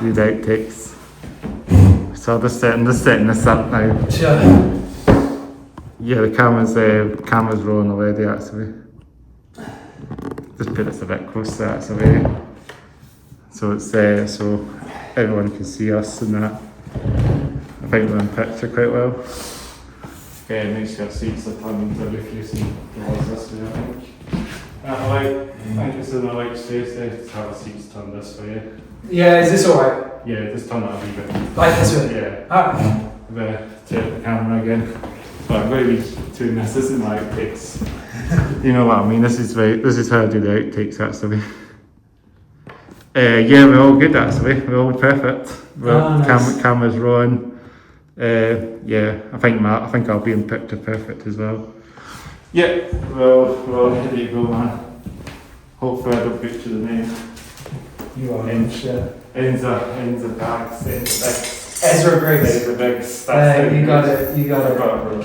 do the outtakes. So I'm just setting this up now. Sure. Yeah, the camera's rolling already actually. Just put this a bit closer actually. So it's so everyone can see us and that. I think we're in picture quite well. Make sure our seats are turned into the facing towards this way, I think. I think it's in the right space there to have the seats turned this way. Yeah, is this alright? Yeah, just turn it a wee bit. Like this way? Yeah. Ah. Take the camera again. But I'm going to be doing this. This is my outtakes. You know what I mean? This is how I do the outtakes actually. Yeah, we're all good actually. We're all perfect. Nice. Camera's rolling. Yeah, I think I'll be in picture perfect as well. Yeah, well, here you go, man. Hopefully I don't butcher the name. You are. Ezra Briggs. Ezra Briggs. Ezra Briggs. You got it, bro.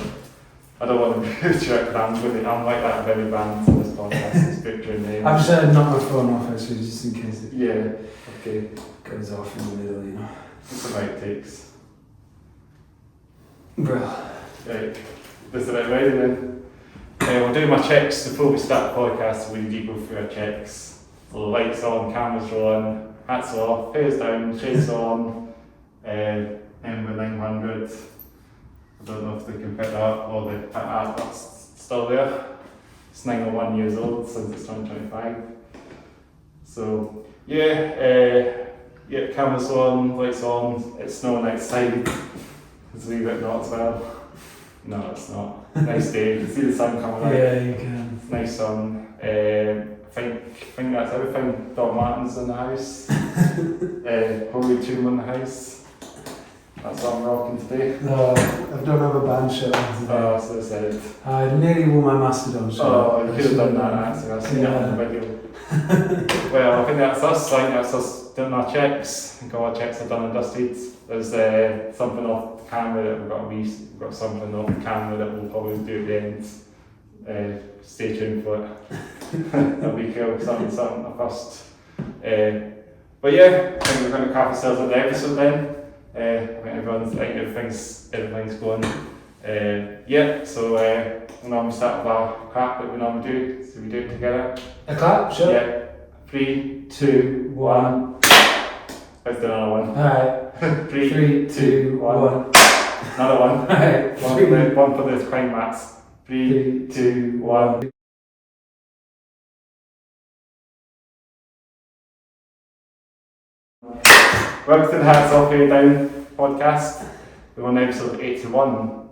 I don't want to butcher it, I'm like that very band in this podcast, it's butchering names. I've just had to knock my phone off actually, just in case it okay. goes off in the middle, you know. It's some outtakes. Bro. Right, this is it, ready then? We'll do my checks before we start the podcast. We need to go through our checks. So the lights on, cameras rolling, hats off, hairs down, shades on, Ember 900. I don't know if they can pick that up or they pick that up, that's still there. It's 901 years old since it's 2025. So yeah, cameras on, lights on, it's snowing outside. Let's leave it not as well. No, it's not. Nice day. You can see the sun coming out. Yeah, you can. Nice sun. I think that's everything. Doc Martens in the house. Holy Tomb in the house. That's what I'm rocking today. I don't have a band shirt on today. Oh, so sad. I nearly wore my Mastodon shirt. Oh, you could have done that actually. I've seen it on the video. Well, I think that's us. I think that's us doing our checks. I think all our checks are done and dusted. There's something off the camera that we've got something off the camera that we'll probably do at the end. Stay tuned for it. That'll be cool. Something first. But yeah, I think we're going to cap ourselves at the episode then. I think everything's going. So we normally start with our clap that we normally do. So we do it together. A clap? Sure. Yeah. 3, 2, 1. Let's do another one. Alright. 3, 2, 1. Another one. Alright. One for the crime mats. 3, 2, 1. Welcome to the Hats Off Here Down podcast. We're on episode 81.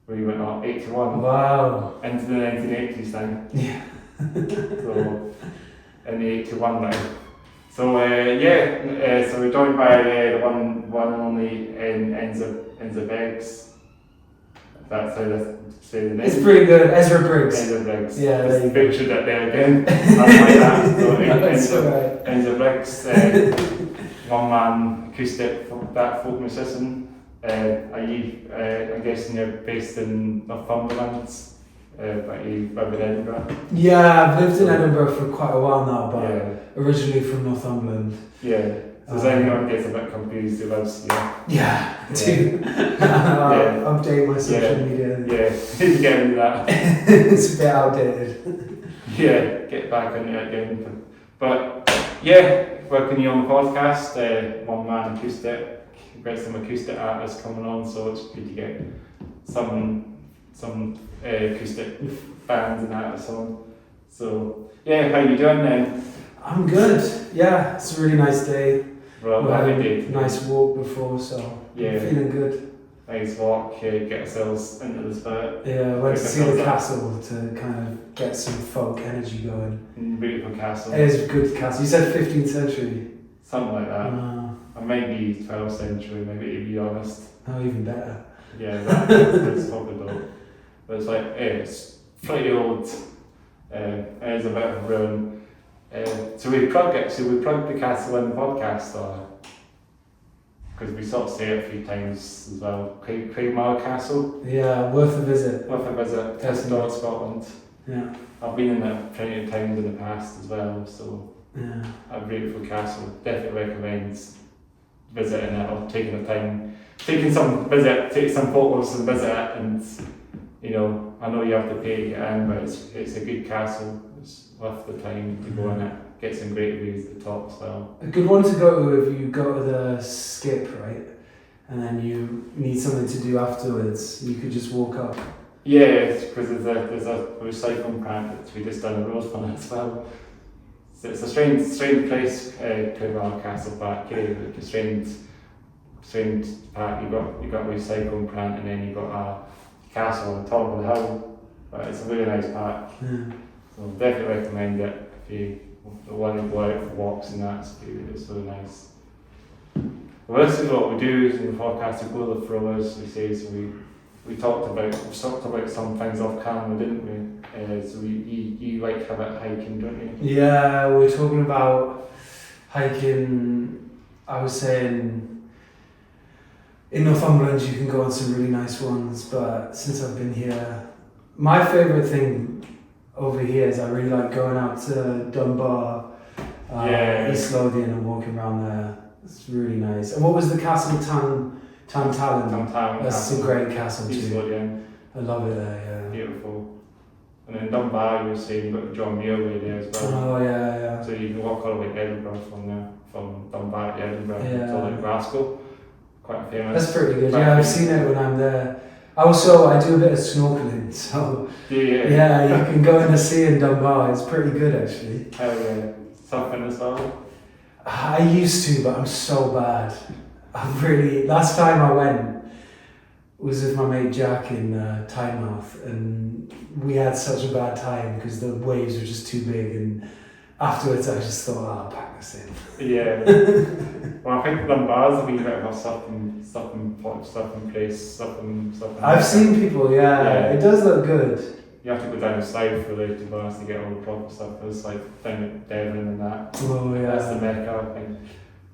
We went on 81. Wow. Into the 1980s now. Yeah. So, in the 81 now. So, so we're joined by the one and only Ezra Briggs. That's how to say the name. It's pretty good. Ezra Briggs. Ezra Briggs. Yeah, there you go. Pictured it there again. That's like that. So, That's alright. Ezra Briggs, one man acoustic folk musician. I'm guessing you're based in Northumberland, but you live in Edinburgh. Yeah, I've lived in Edinburgh for quite a while now, but Yeah. originally from Northumberland. Yeah. So does anyone gets a bit confused who lives here? Yeah, too. I'll update my social media. Yeah, need to get into that. It's a bit outdated. Yeah, get back into it again. But yeah, working you on the podcast, one man acoustic. We've got some acoustic artists coming on, so it's good to get some acoustic bands and artists on. So yeah, how you doing then? I'm good. Yeah, it's a really nice day. Well, We had day. a nice walk before, so Yeah. I'm feeling good. Nice walk, get ourselves into the spirit. Yeah, I went to see the Because castle to kind of get some folk energy going. Beautiful castle. It is a good castle. You said 15th century. Something like that. Or maybe 12th century, maybe to be honest. Oh, even better. Yeah, that's probably not. But it's like, it's pretty old. It is a bit of a ruin. So we plug the castle in the podcast, or because we sort of say it a few times as well. Craigmile Castle. Yeah, worth a visit. Worth a visit. Historic Scotland. Yeah. I've been in it plenty of times in the past as well, so Yeah. a beautiful castle. Definitely recommend visiting it or taking taking some photos and visit it, and you know, I know you have to pay to get in, but it's a good castle. It's worth the time to go in it. Get some great views at the top as well. A good one to go to if you go to the skip, right? And then you need something to do afterwards. You could just walk up. Yeah, because there's a recycling plant that we just done a road on it as well. So it's a strange place to have our castle back. Like a strange park. You got a recycling plant, and then you got a castle on the top of the hill. But it's a really nice park. Yeah. So definitely recommend it if you want to go out for walks and that. It's really nice. Well, this is what we do in the podcast. We go the throwers. We say so. We talked about some things off camera, didn't we? So you like have it hiking, don't you? Yeah, we were talking about hiking. I was saying in Northumberland you can go on some really nice ones, but since I've been here, my favourite thing over here is I really like going out to Dunbar, East Lothian, and walking around there. It's really nice. And what was the castle? Tantallon. That's a great castle East too. Lothian. I love it there, yeah. Beautiful. And then Dunbar, you were saying you've got the John Muir way there as well. Oh yeah. So you can walk all the way to Edinburgh from Dunbar to Edinburgh Yeah. to Glasgow. Quite famous. That's pretty good. Yeah, I've seen it when I'm there. Also, I do a bit of snorkeling, so yeah, you can go in the sea in Dunbar. It's pretty good actually. Hell yeah. Surfing as well? I used to, but I'm so bad. Last time I went was with my mate Jack in Tynemouth, and we had such a bad time because the waves were just too big, and afterwards I just thought, I'll pack this in. Yeah. Well, I think Dunbar's a wee bit of a surfing place. I've seen people, yeah, it does look good. You have to go down a slide for the bars to get all the proper stuff. It's like down at Devon and that. Oh yeah. That's the Mecca, I think.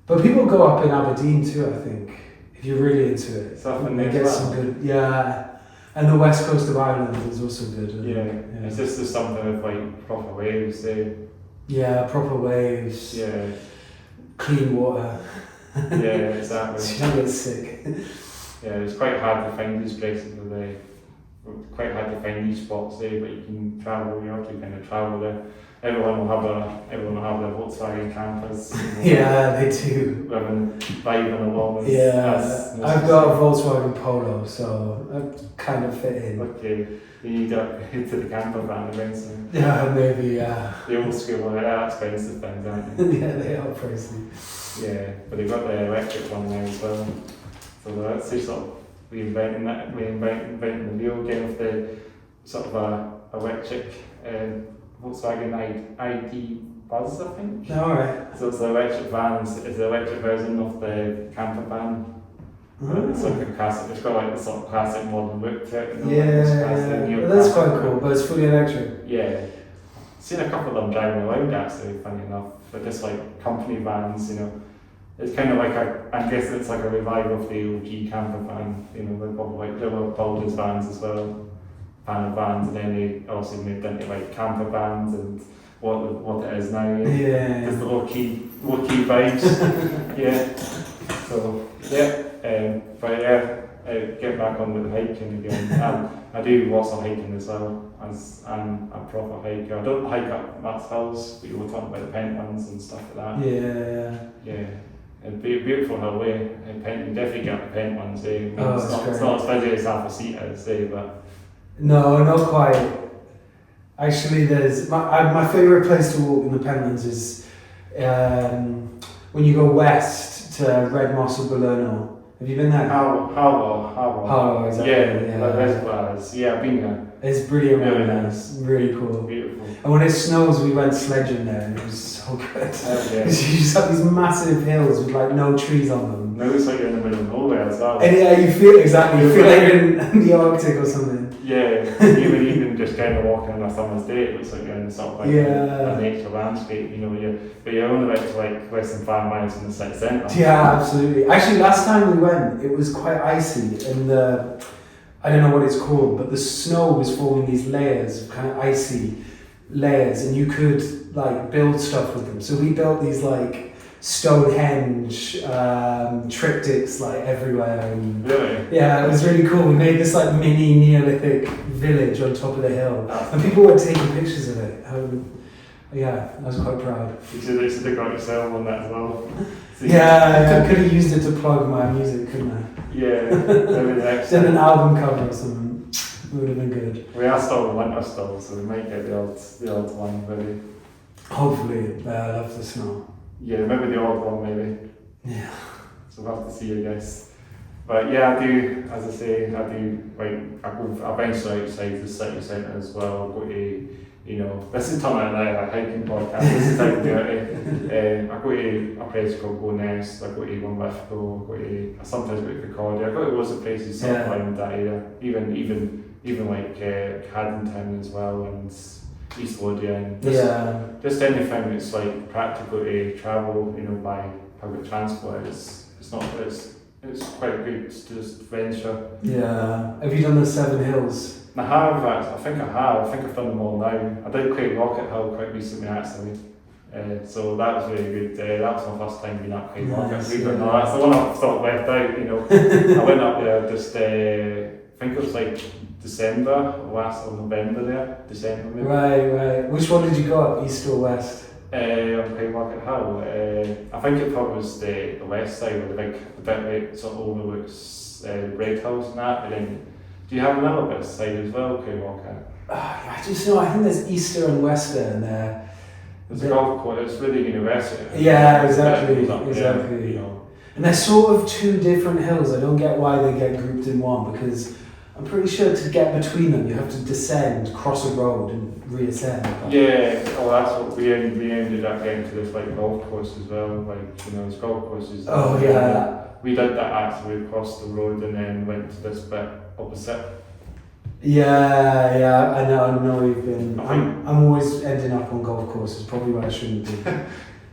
But people go up in Aberdeen too, I think, if you're really into it. Surfing They there get as some well. good, yeah. And the west coast of Ireland is also good. Yeah. It's just there's something with like proper waves there. Yeah, proper waves. Yeah. Clean water. Yeah, exactly. So you don't get sick. Yeah, it's quite hard to find these places where quite hard to find these spots there, but you can travel. You have to kind of travel there. Everyone will have their Volkswagen campers. Yeah, they do. Vibing along. I've got a Volkswagen Polo, so I kind of fit in. Okay, you need to hit to the camper van eventually. Yeah, maybe, yeah. The old school, they're expensive things, aren't they? Yeah, they are pricey. Yeah, but they've got the electric one now as well. So that's just sort of reinventing the wheel again with the sort of a electric Volkswagen ID Buzz, I think. Alright. So it's the electric van, it's the electric version of the camper van. It's like a classic, it's got like the sort of classic modern look to it. Well, that's quite cool, but it's fully electric. Yeah. Seen a couple of them driving around actually, funny enough, but just like company vans, you know. It's kind of like I guess it's like a revival of the OG camper van, you know, they've got like little Baldur's vans as well, panel vans, and then they also moved into like camper vans and what it is now. Yeah. Just the low key vibes. Yeah. So but get back on with the hiking again. I do lots of hiking as well, as I'm a proper hiker. I don't hike up Matt's hills, but you were talking about the Pentlands and stuff like that. Yeah. It'd be a beautiful hill way. You definitely get up the Pentlands. It's not as busy as Alpha I'd say, but no, not quite. Actually, there's my favourite place to walk in the Pentlands is when you go west to Red Moss or Belerno. Have you been there? Harlow, exactly. The reservoirs. Yeah, I've been there. It's brilliant, Really nice, really cool. Beautiful. And when it snows, we went sledging there, and it was so good. Yeah. You just have these massive hills with like no trees on them. Now it's like you're in the middle of nowhere as well. And yeah, you feel like you're in the Arctic or something. Yeah, even just kind of walking on a summer's day, it looks like you're in sort of like a nature landscape, you know, but you're only about to like less than 5 miles from the city centre. Yeah, absolutely. Actually, last time we went, it was quite icy, and I don't know what it's called, but the snow was forming these layers, kind of icy layers, and you could like build stuff with them. So we built these like Stonehenge, triptychs like everywhere, and Really? yeah, it was really cool. We made this like mini Neolithic village on top of the hill, and people were taking pictures of it. Yeah, I was quite proud. You should have got yourself on that as well. So Yeah, I could have used it to plug my music, couldn't I? Yeah, maybe the next Did an time. album cover or something. It would have been good. We are still in winter still, so we might get the odd one maybe. Hopefully, I love the snow. Yeah, maybe the odd one maybe. Yeah. So we'll have to see, I guess. But yeah, I do, as I say, I venture outside the city centre as well. I go to, this is turning out a hiking podcast, this is how I do it. I go to a place called Go Nest, I go to Untitled, I sometimes go to Picardy, I go to loads of places around that area, even like Haddington as well, and East Lothian. Just anything that's like practical to travel, by public transport, it's quite good to just venture. Yeah. Have you done the 7 Hills? I have, I think I've done them all now. I did Quaid Rocket Hill quite recently actually. So that was really good. That was my first time being up Quaid Rocket. Nice, Believe it or not, that's the one I've sort of left out, I went up there just, I think it was like December December maybe. Right. Which one did you go up, east or west? On Quaid Rocket Hill. I think it probably was the west side where the bit right sort of overlooks the Bread Hills and that, but then do you have another bit side as well, Quaid Rocket? I just know, I think there's Easter and Wester in there. There's a golf course, it's with the university. Yeah, exactly. There, And they're sort of 2 different hills. I don't get why they get grouped in one, because I'm pretty sure to get between them you have to descend, cross a road and reascend. Yeah, that's what we ended up getting to this like golf course as well, there's golf courses. Oh yeah. We did that actually, we crossed the road and then went to this bit opposite. Yeah, I know you've been. I'm always ending up on golf courses, probably where I shouldn't be.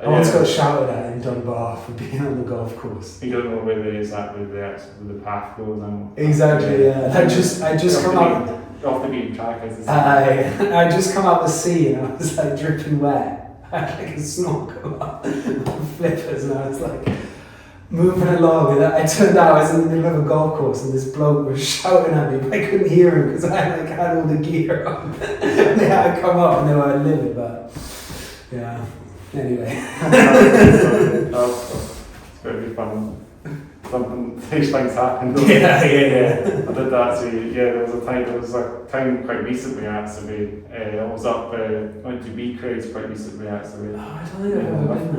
I once got shouted at in Dunbar for being on the golf course. You don't know where it is exactly where the path goes and exactly, yeah. I just come out off the beaten track as I just come out the sea and I was like dripping wet. I had like a snorkel up on flippers and I was like moving along, and I turned out I was in the middle of a golf course and this bloke was shouting at me, but I couldn't hear him because I had all the gear on. And they had to come up and they were livid, but yeah. Anyway. It's going to be fun. These things happen. Yeah. I did that actually. There was a time quite recently actually. I was up, went to Beacraze quite recently actually. Oh, I don't think I've ever been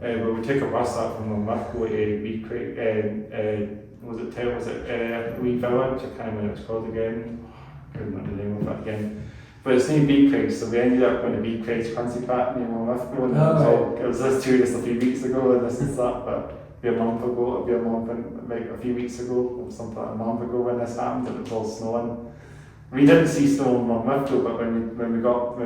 there. But we take a bus up from Lithgow to Beacraze. Was it Bleak Below? I can't remember what it's called again. I can't remember the name of it again. But it's near Beacraze, so we ended up going to Beacraze Country Park near Lithgow. It was this tourist a few weeks ago, and this is that, but a few weeks ago, or something like a month ago when this happened, it was all snowing. We didn't see snow in Lithgow, but when we got up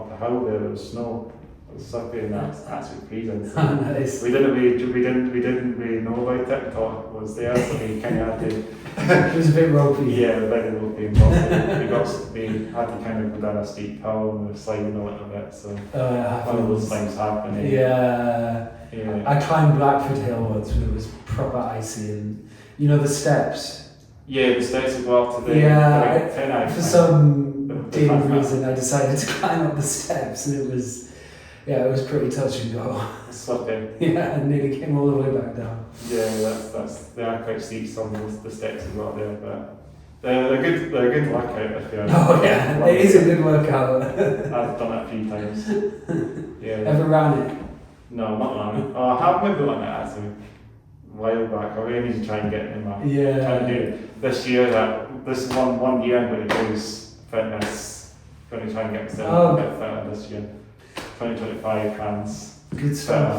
the hill there was snow. It was slippy and that's absolutely freezing. So nice. we didn't really know about it until it was there, so we kind of had to. It was a bit ropey. Yeah, very ropey and bumpy. we had to kind of go down a steep hill and we were sliding a little bit. So one of those things happening. Yeah. I climbed Blackford Hill once when it was proper icy, and the steps. Yeah, the steps would go up to the for some dim reason I decided to climb up the steps, and it was pretty touch and go. Slipping. Yeah, and nearly came all the way back down. Yeah, they are quite steep, some of the steps as well there, but they're good workout if you're. Oh yeah, it is a good workout. I've done it a few times. Yeah. Ever ran it? No, not ran it. Oh, I have maybe run it actually. A while back. I really need to try and get in my. Yeah. Trying to do it this year. This one year I'm going to do is fitness. Going to try and get myself a bit fitter this year. 2025 plans. Good stuff.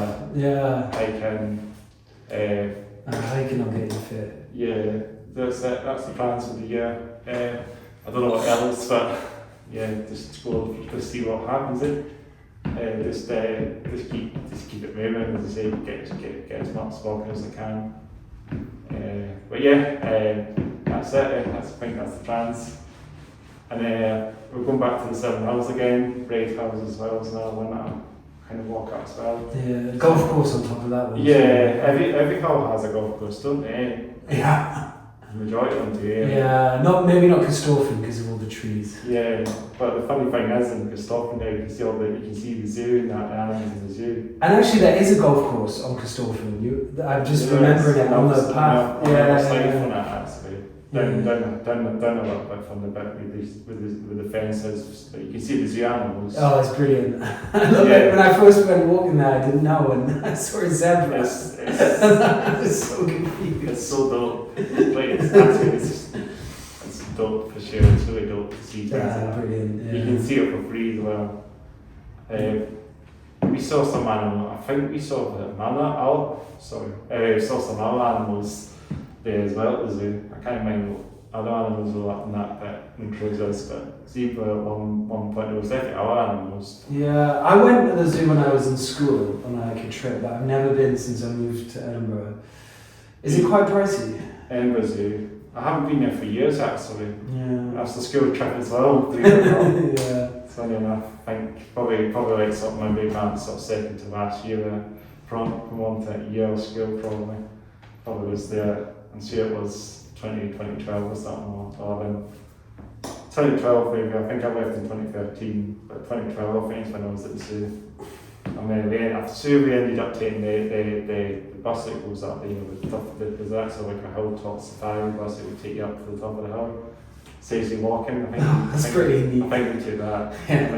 Hiking. Hiking will get you fit. Yeah, that's it. That's the plans for the year. I don't know what else, but just go to see what happens. Just keep it moving. As I say, get as much walking as I can. That's it. I think that's the plans. And we're going back to the 7 Hills again. Bread Hills as well as another one that I'm kind of walk out as well. Yeah, golf course on top of that one. Yeah, every hill has a golf course, don't they? Yeah. The majority of them do, yeah. Yeah, maybe not Corstorphine because of all the trees. Yeah, but the funny thing is in Corstorphine now you can see the zoo and that, the animals in the zoo. And actually there is a golf course on Corstorphine. I'm just remembering it on the path. Down a little bit from the bit with the fences, but you can see the zoo animals. Oh, it's brilliant. I love it. When I first went walking there, I didn't know, and I saw a zebra. It's so confused. It's so dope. It's dope for sure. It's really dope to see things. Yeah, brilliant. Yeah. You can see it for free as well. We saw some animal. I think we saw we saw some other animals there as well at the zoo. I can't remember what other animals were up in that bit in cruises, but zebra at one point there was definitely other animals. Yeah, I went to the zoo when I was in school on like a trip, but I've never been since I moved to Edinburgh. Is it quite pricey? Edinburgh Zoo. I haven't been there for years actually. Yeah. That's the school trip as well. Believe it or not. Yeah. Funny enough, I think probably like sort of maybe around sort of second to last year, from on to year of school probably was there. And sure it was 2012 or something, or 11. 2012 maybe, I think I left in 2013, but 2012 I think is when I was at the zoo. And then we ended up taking the bus that goes up, there's actually like a hilltop safari bus that would take you up to the top of the hill. Saves you walking, I think. That's pretty neat. I think we took that. Yeah.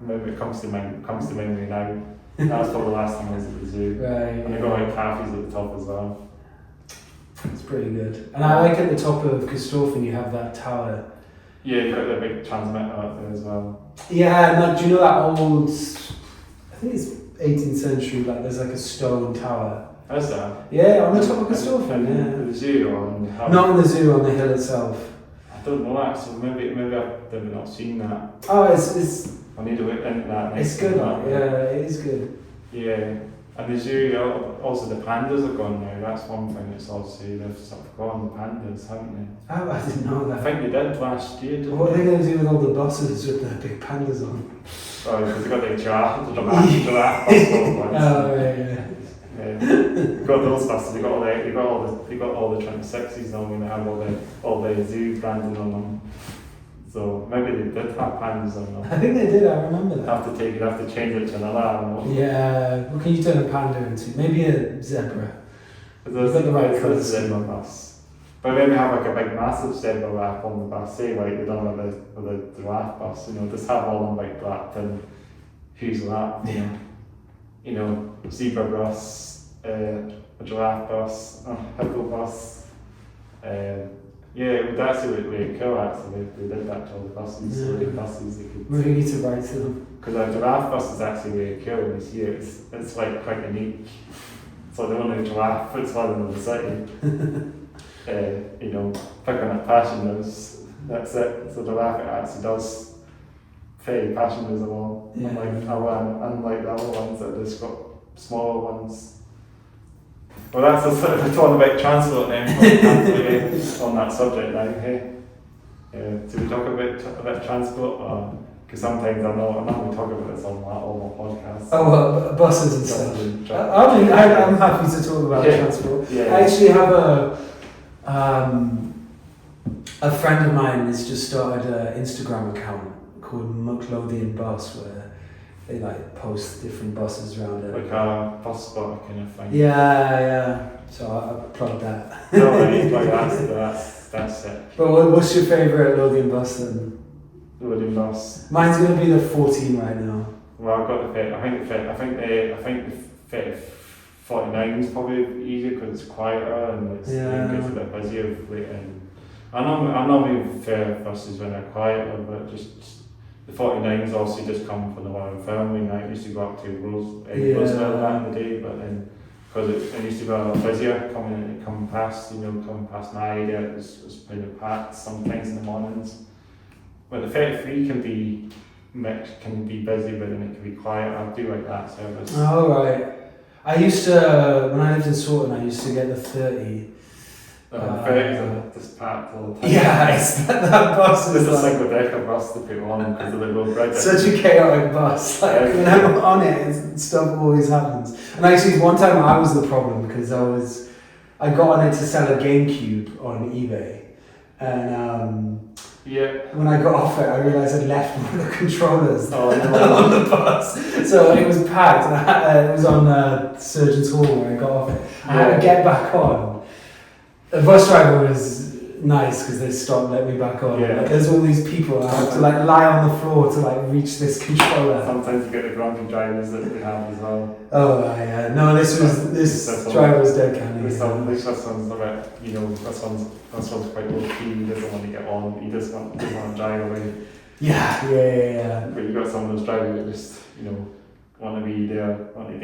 Remember it comes to memory now. That was probably the last time I was at the zoo. Right. And they got like cafes at the top as well. It's pretty good. And I like at the top of Corstorphine you have that tower. Yeah, you've got the big transmitter up there as well. Yeah, and like, do you know that old, I think it's 18th century, like there's like a stone tower. Is that? Yeah, on the top of Corstorphine, yeah. The zoo or on the hill? Not in the zoo, on the hill itself. I don't know that, so maybe I've not seen that. Oh, it's I need to look into that. It's good, yeah, it is good. Yeah. And the zoo, also the pandas are gone now. That's one thing that's obviously they've sort of gone, the pandas, haven't they? Oh, I didn't know that. I think they did last year, didn't What they? are they going to do with all the buses with the big pandas on? Oh, because they've got the giraffe bus ones. Oh, yeah. They've got those buses, they've got all the 26s on when they have all the zoo branding on them. So maybe they did have pandas on them. I think they did, I remember that. You'd have to change it to another animal. Yeah, what can you turn a panda into? Maybe a zebra. There's got the right a colours. zebra bus. But maybe have like a big massive zebra wrap on the bus, say like they done with the giraffe bus, just have all them like wrapped in who's lap, zebra bus, a giraffe bus, a hippo bus. Yeah, it would actually look really cool actually if they did that to all the buses. So the buses they could. We need to write to them. Because a giraffe bus is actually really cool this year. It's like quite unique. It's like the only giraffe that's one in the city. Picking up passengers, that's it. So the giraffe actually does ferry passengers along. Yeah. Unlike the other ones that just got smaller ones. Well, that's a sort of a talk about transport then, on that subject now, hey? Do we talk about transport? Because sometimes I'm not going to talk about this on all my podcasts. Oh, well, buses and stuff. I'm happy to talk about transport. Yeah. I actually have a friend of mine has just started an Instagram account called Mucklothian Bus, where they like post different buses around it. Like a bus spot kind of thing. Yeah. So I plugged that. That's it. But what's your favourite Lothian bus then? Lothian bus. Mine's gonna be the 14 right now. Well, I've got the fit. I think the fit 49 is probably easier because it's quieter and it gets a bit busier. And I normally prefer buses when they're quieter, but just. The 49s also just come from the one in filming. I used to go up to Roseville back in the day, but then because it used to be a lot busier coming past my area, it was kind of packed sometimes in the mornings. But the 33 can be busy, but then it can be quiet. I do like that service. Oh right. I used to when I lived in Sawton, I used to get the 30. ferries are just packed all the time. Yeah, it's that bus There's is a like single decker bus to put on because of the low bridge. such a chaotic bus. Like when I'm on it, stuff always happens. And actually, one time I was the problem because I got on it to sell a GameCube on eBay, and when I got off it, I realised I'd left one of the controllers on the bus. So it was packed, and it was on Surgeon's Hall where I got off it. I had to get back on. The bus driver was nice because they stopped, let me back on. Yeah. Like, there's all these people, and I have to like lie on the floor to like reach this controller. Sometimes you get the grumpy drivers that they have as well. Oh yeah, no, this driver was dead canny. This one's a bit, this one's quite low key. He doesn't want to get on. He doesn't want to drive away. Yeah. But you got some of those drivers that just want to be there, want to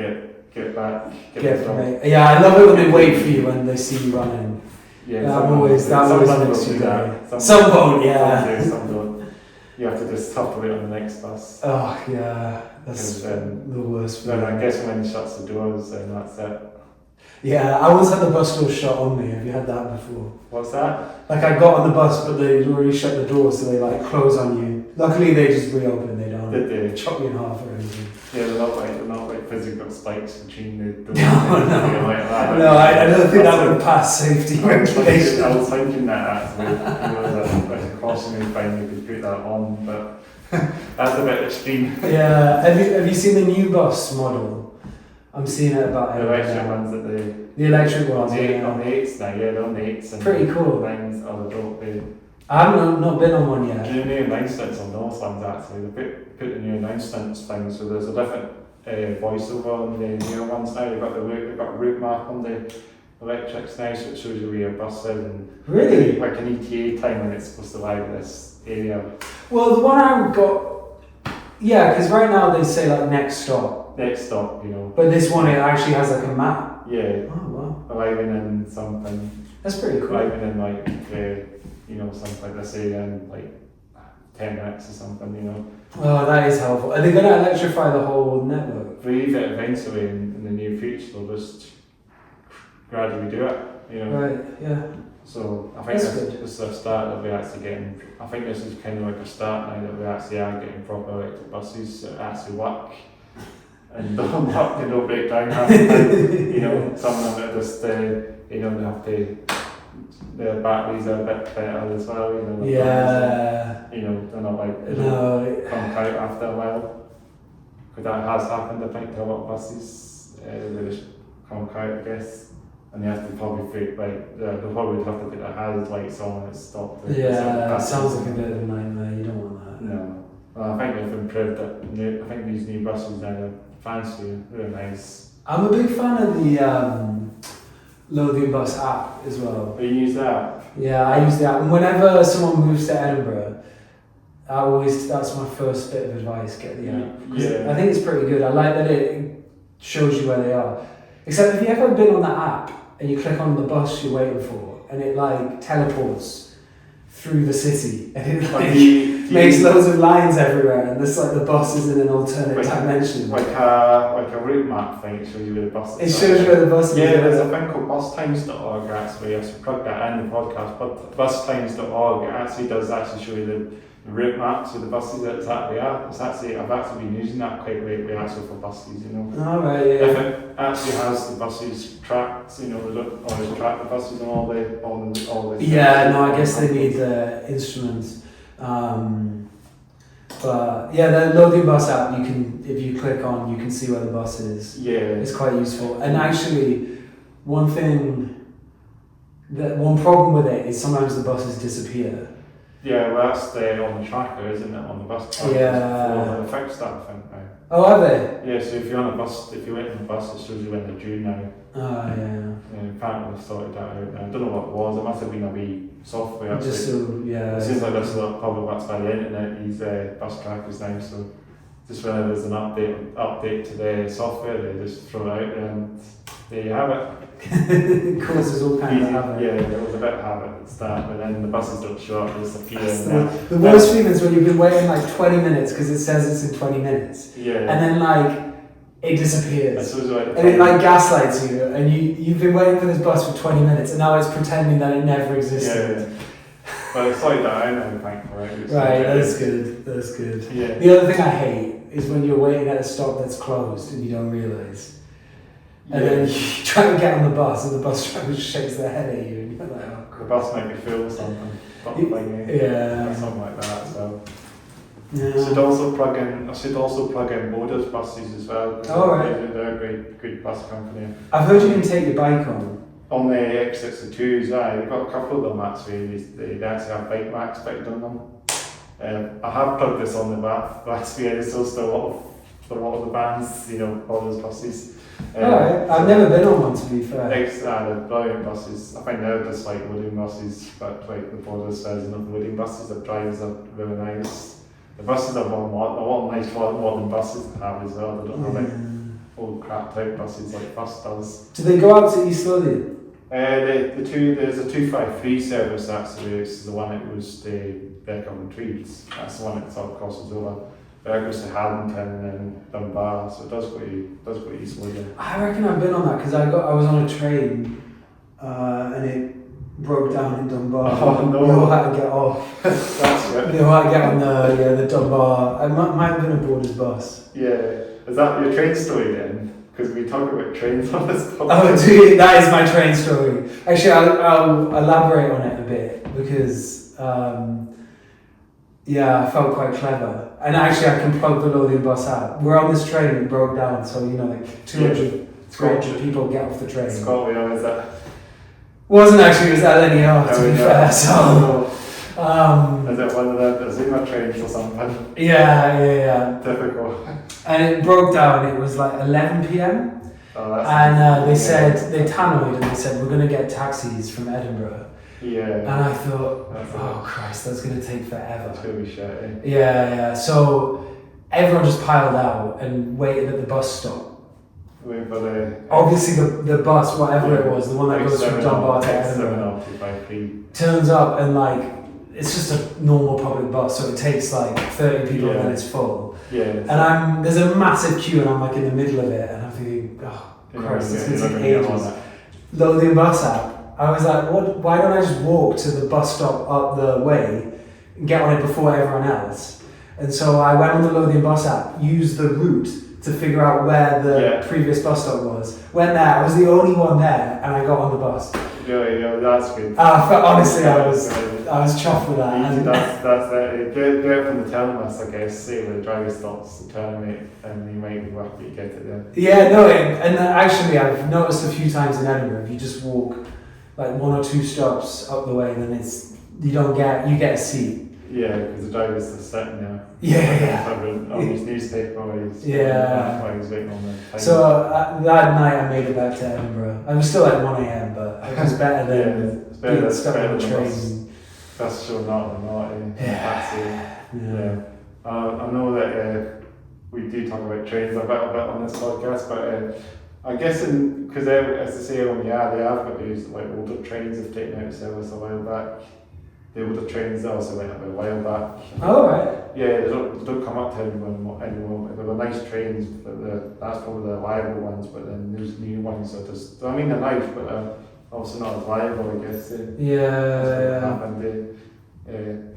get back, Yeah, I love it when they wait for you when they see you running. Yeah, that always makes you go. Some won't, yeah. Some don't. You have to just have to wait on the next bus. Oh yeah, that's the worst. Then I guess when he shuts the doors, then that's it. Yeah, I once had the bus door shut on me. Have you had that before? What's that? Like I got on the bus, but they'd already shut the door, so they like close on you. Luckily, they just reopen. They don't. Did they? Chop you in half or anything. Yeah, they're not like physical spikes between the doors. No, like that. No, I don't think that would pass safety regulations. I was thinking that actually. Like a cautionary fine, you could put that on, but that's a bit extreme. Yeah, have you seen the new bus model? I'm seeing it about the electric ones that the electric ones on the 8s now, they're on the 8s and pretty cool. 9s or the don't they? I haven't not been on one yet. Do you know announcements on those ones actually? They put the new announcements thing, so there's a different voiceover on the newer ones now. They've got a route map on the electrics now, so it shows you where your bus is and really like an ETA time when it's supposed to arrive at this area. Well, the one I got, because right now they say like next stop. Next stop, But this one it actually has like a map. Yeah. Oh wow. Arriving in something. That's pretty cool. Arriving in like something like this area in like 10 minutes or something, Oh, that is helpful. Are they going to electrify the whole network? Believe it eventually in the near future they'll just gradually do it, Right, yeah. So I think this is a start that we're actually getting. I think this is kind of like a start now that we actually are getting proper electric buses that actually work and don't have to break down half the time. Some of them are just they have to. The batteries are a bit better as well. Yeah. They're not like come out after a while. Because that has happened, I think, to a lot of buses. They just come out, I guess. And they have to probably put they probably have to put their hazard lights on and stop. Yeah, it sounds like a bit of a nightmare. You don't want that. No. Well, I think they've improved it. I think these new buses now are fancy, really nice. I'm a big fan of the Lothian Bus app as well. Do you use that? Yeah, I use the app. And whenever someone moves to Edinburgh, that's my first bit of advice, get the app. Yeah. I think it's pretty good. I like that it shows you where they are. Except if you've ever been on the app and you click on the bus you're waiting for and it like teleports through the city and it makes loads of lines everywhere and there's like the bus is in an alternate dimension. Like a route map thing, it shows you where the bus is. It shows you where the bus is. Yeah, there's a thing called bustimes.org actually. I should plug that in the podcast, but bustimes.org actually does show you the route maps of the buses that exactly are. I've actually been using that quite lately actually for buses, Oh right, yeah. If it actually has the buses tracked, they don't always track the buses and all the Yeah, no, I guess they need the instruments. But yeah, the Lothian Bus app, if you click on, you can see where the bus is. Yeah. It's quite useful. And actually, one problem with it is sometimes the buses disappear. Yeah, well that's on the tracker, isn't it, on the bus? Yeah. They fixed that, I think, now. Oh, have they? Yeah, so if you're on a bus, if you're waiting on a bus, it shows you when they're due now. Oh, yeah. Apparently they've sorted that out now. I don't know what it was, it must have been a wee software. Just so, yeah. It seems like this is probably what's by the internet, these bus trackers now, so just whenever there's an update to the software, they just throw it out and there you have it. It causes all kinds of havoc. Yeah, there was a bit of havoc at the start, but then the buses don't show up, they disappear. The worst thing is when you've been waiting like 20 minutes because it says it's in 20 minutes. Yeah. And then like it disappears. That's always right. And it like gaslights you, and you've been waiting for this bus for 20 minutes, and now it's pretending that it never existed. Yeah. But it's like that, I know, thankfully. Right, that's good. That's good. Yeah. The other thing I hate is when you're waiting at a stop that's closed and you don't realise. And then you try to get on the bus, and the bus driver shakes their head at you, and you're like, oh, The bus might be full or something. Yeah. Or something like that as well. Yeah. I should also plug in Borders buses as well. Oh, right. They're a great bus company. I've heard you can take your bike on. On the X62s, they've got a couple of them actually. They actually have bike racks fitted on them. I have plugged this on the back sphere. There's also a lot of the bands, Borders buses. Alright, I've never been on one, to be fair. They're brilliant buses. I think they're just like wooden buses, but like the Borders version of the wooden buses. The drivers are really nice. The buses are a lot of nice modern buses to have as well. They don't have like old crap type buses like bus does. Do they go out to East Lothian? There's a 253 service actually, which is the one that goes to Beckham and Trees. That's the one that sort of crosses over. But it goes to Haddington and then Dunbar, so it does go to East Lothian. I reckon I've been on that because I was on a train and it broke down in Dunbar. Oh no! We all had to get off. That's it. We all had to get on the Dunbar. It might have been a Borders bus. Yeah, is that your train story then? Because we talk about trains on this podcast. Oh, dude, that is my train story. Actually, I'll elaborate on it a bit because, I felt quite clever. And actually, I can plug the Lothian bus out. We're on this train and it broke down, so 200, 300 people get off the train. Scotland, is that? Wasn't actually, it was LNER, to be fair, so... is it one of the Zuma trains or something? Yeah. Difficult. And it broke down, it was like 11 p.m. Oh, that's and they said, they tannoyed and they said, we're going to get taxis from Edinburgh. Yeah. And I thought, Christ, that's going to take forever. It's going to be shit. Yeah. So everyone just piled out and waited at the bus stop. Wait for the... Obviously the bus, whatever it was, the one that goes from Dunbar to Edinburgh, turns up and like, it's just a normal public bus, so it takes like 30 people and then it's full. Yeah. And there's a massive queue and I'm like in the middle of it and I'm thinking, oh Christ, it's going to take ages. Lothian bus app. I was like, why don't I just walk to the bus stop up the way and get on it before everyone else? And so I went on the Lothian bus app, used the route to figure out where the previous bus stop was. Went there, I was the only one there and I got on the bus. Yeah, that's good. Honestly, I was chuffed with that. Easy, that's it. Do it from the terminus, I guess. Say where the driver stops the terminate, and you might be lucky to get it there. Yeah, no, and actually, I've noticed a few times in Edinburgh, if you just walk like 1 or 2 stops up the way, then you get a seat. Yeah, because the driver's just sitting there. Yeah. On his newspaper, while he's waiting on the time. So that night I made it back to Edinburgh. I was still at 1 a.m, but it was better than being stuck on the train. That's sure not in taxi. Yeah. I know that we do talk about trains a bit on this podcast, but I'm guessing because as they say they have got these like older trains have taken out of service a while back. The older trains also went up a while back. Oh right. Yeah, they don't come up to anyone anymore. They were nice trains, but that's probably the reliable ones. But then there's new ones that just they're nice, but they're also not as reliable, I guess.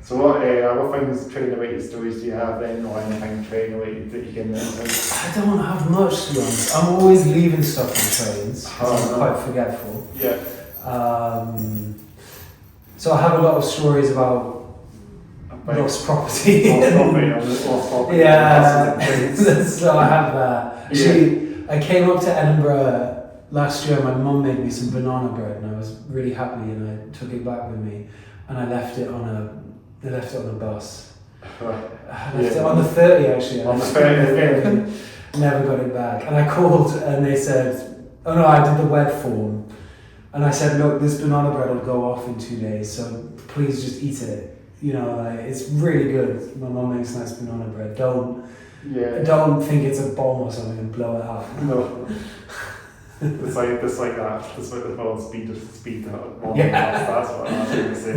So what other things train related stories do you have then, or anything train related that you can I don't have much to be honest. I'm always leaving stuff on trains because I'm quite forgetful. Yeah. So I have a lot of stories about lost property. Lost property. Yeah. So I have that. Actually, I came up to Edinburgh last year. My mum made me some banana bread, and I was really happy. And I took it back with me, and I left it on a bus. I left it on the 30 actually. On the 30. Never got it back. And I called, and they said, "Oh no, I did the web form." And I said, look, this banana bread will go off in 2 days, so please just eat it. It's really good. My mum makes nice banana bread. Don't think it's a bomb or something and blow it up. No. It's like that. It's like the world speed up. That's what I'm going to say.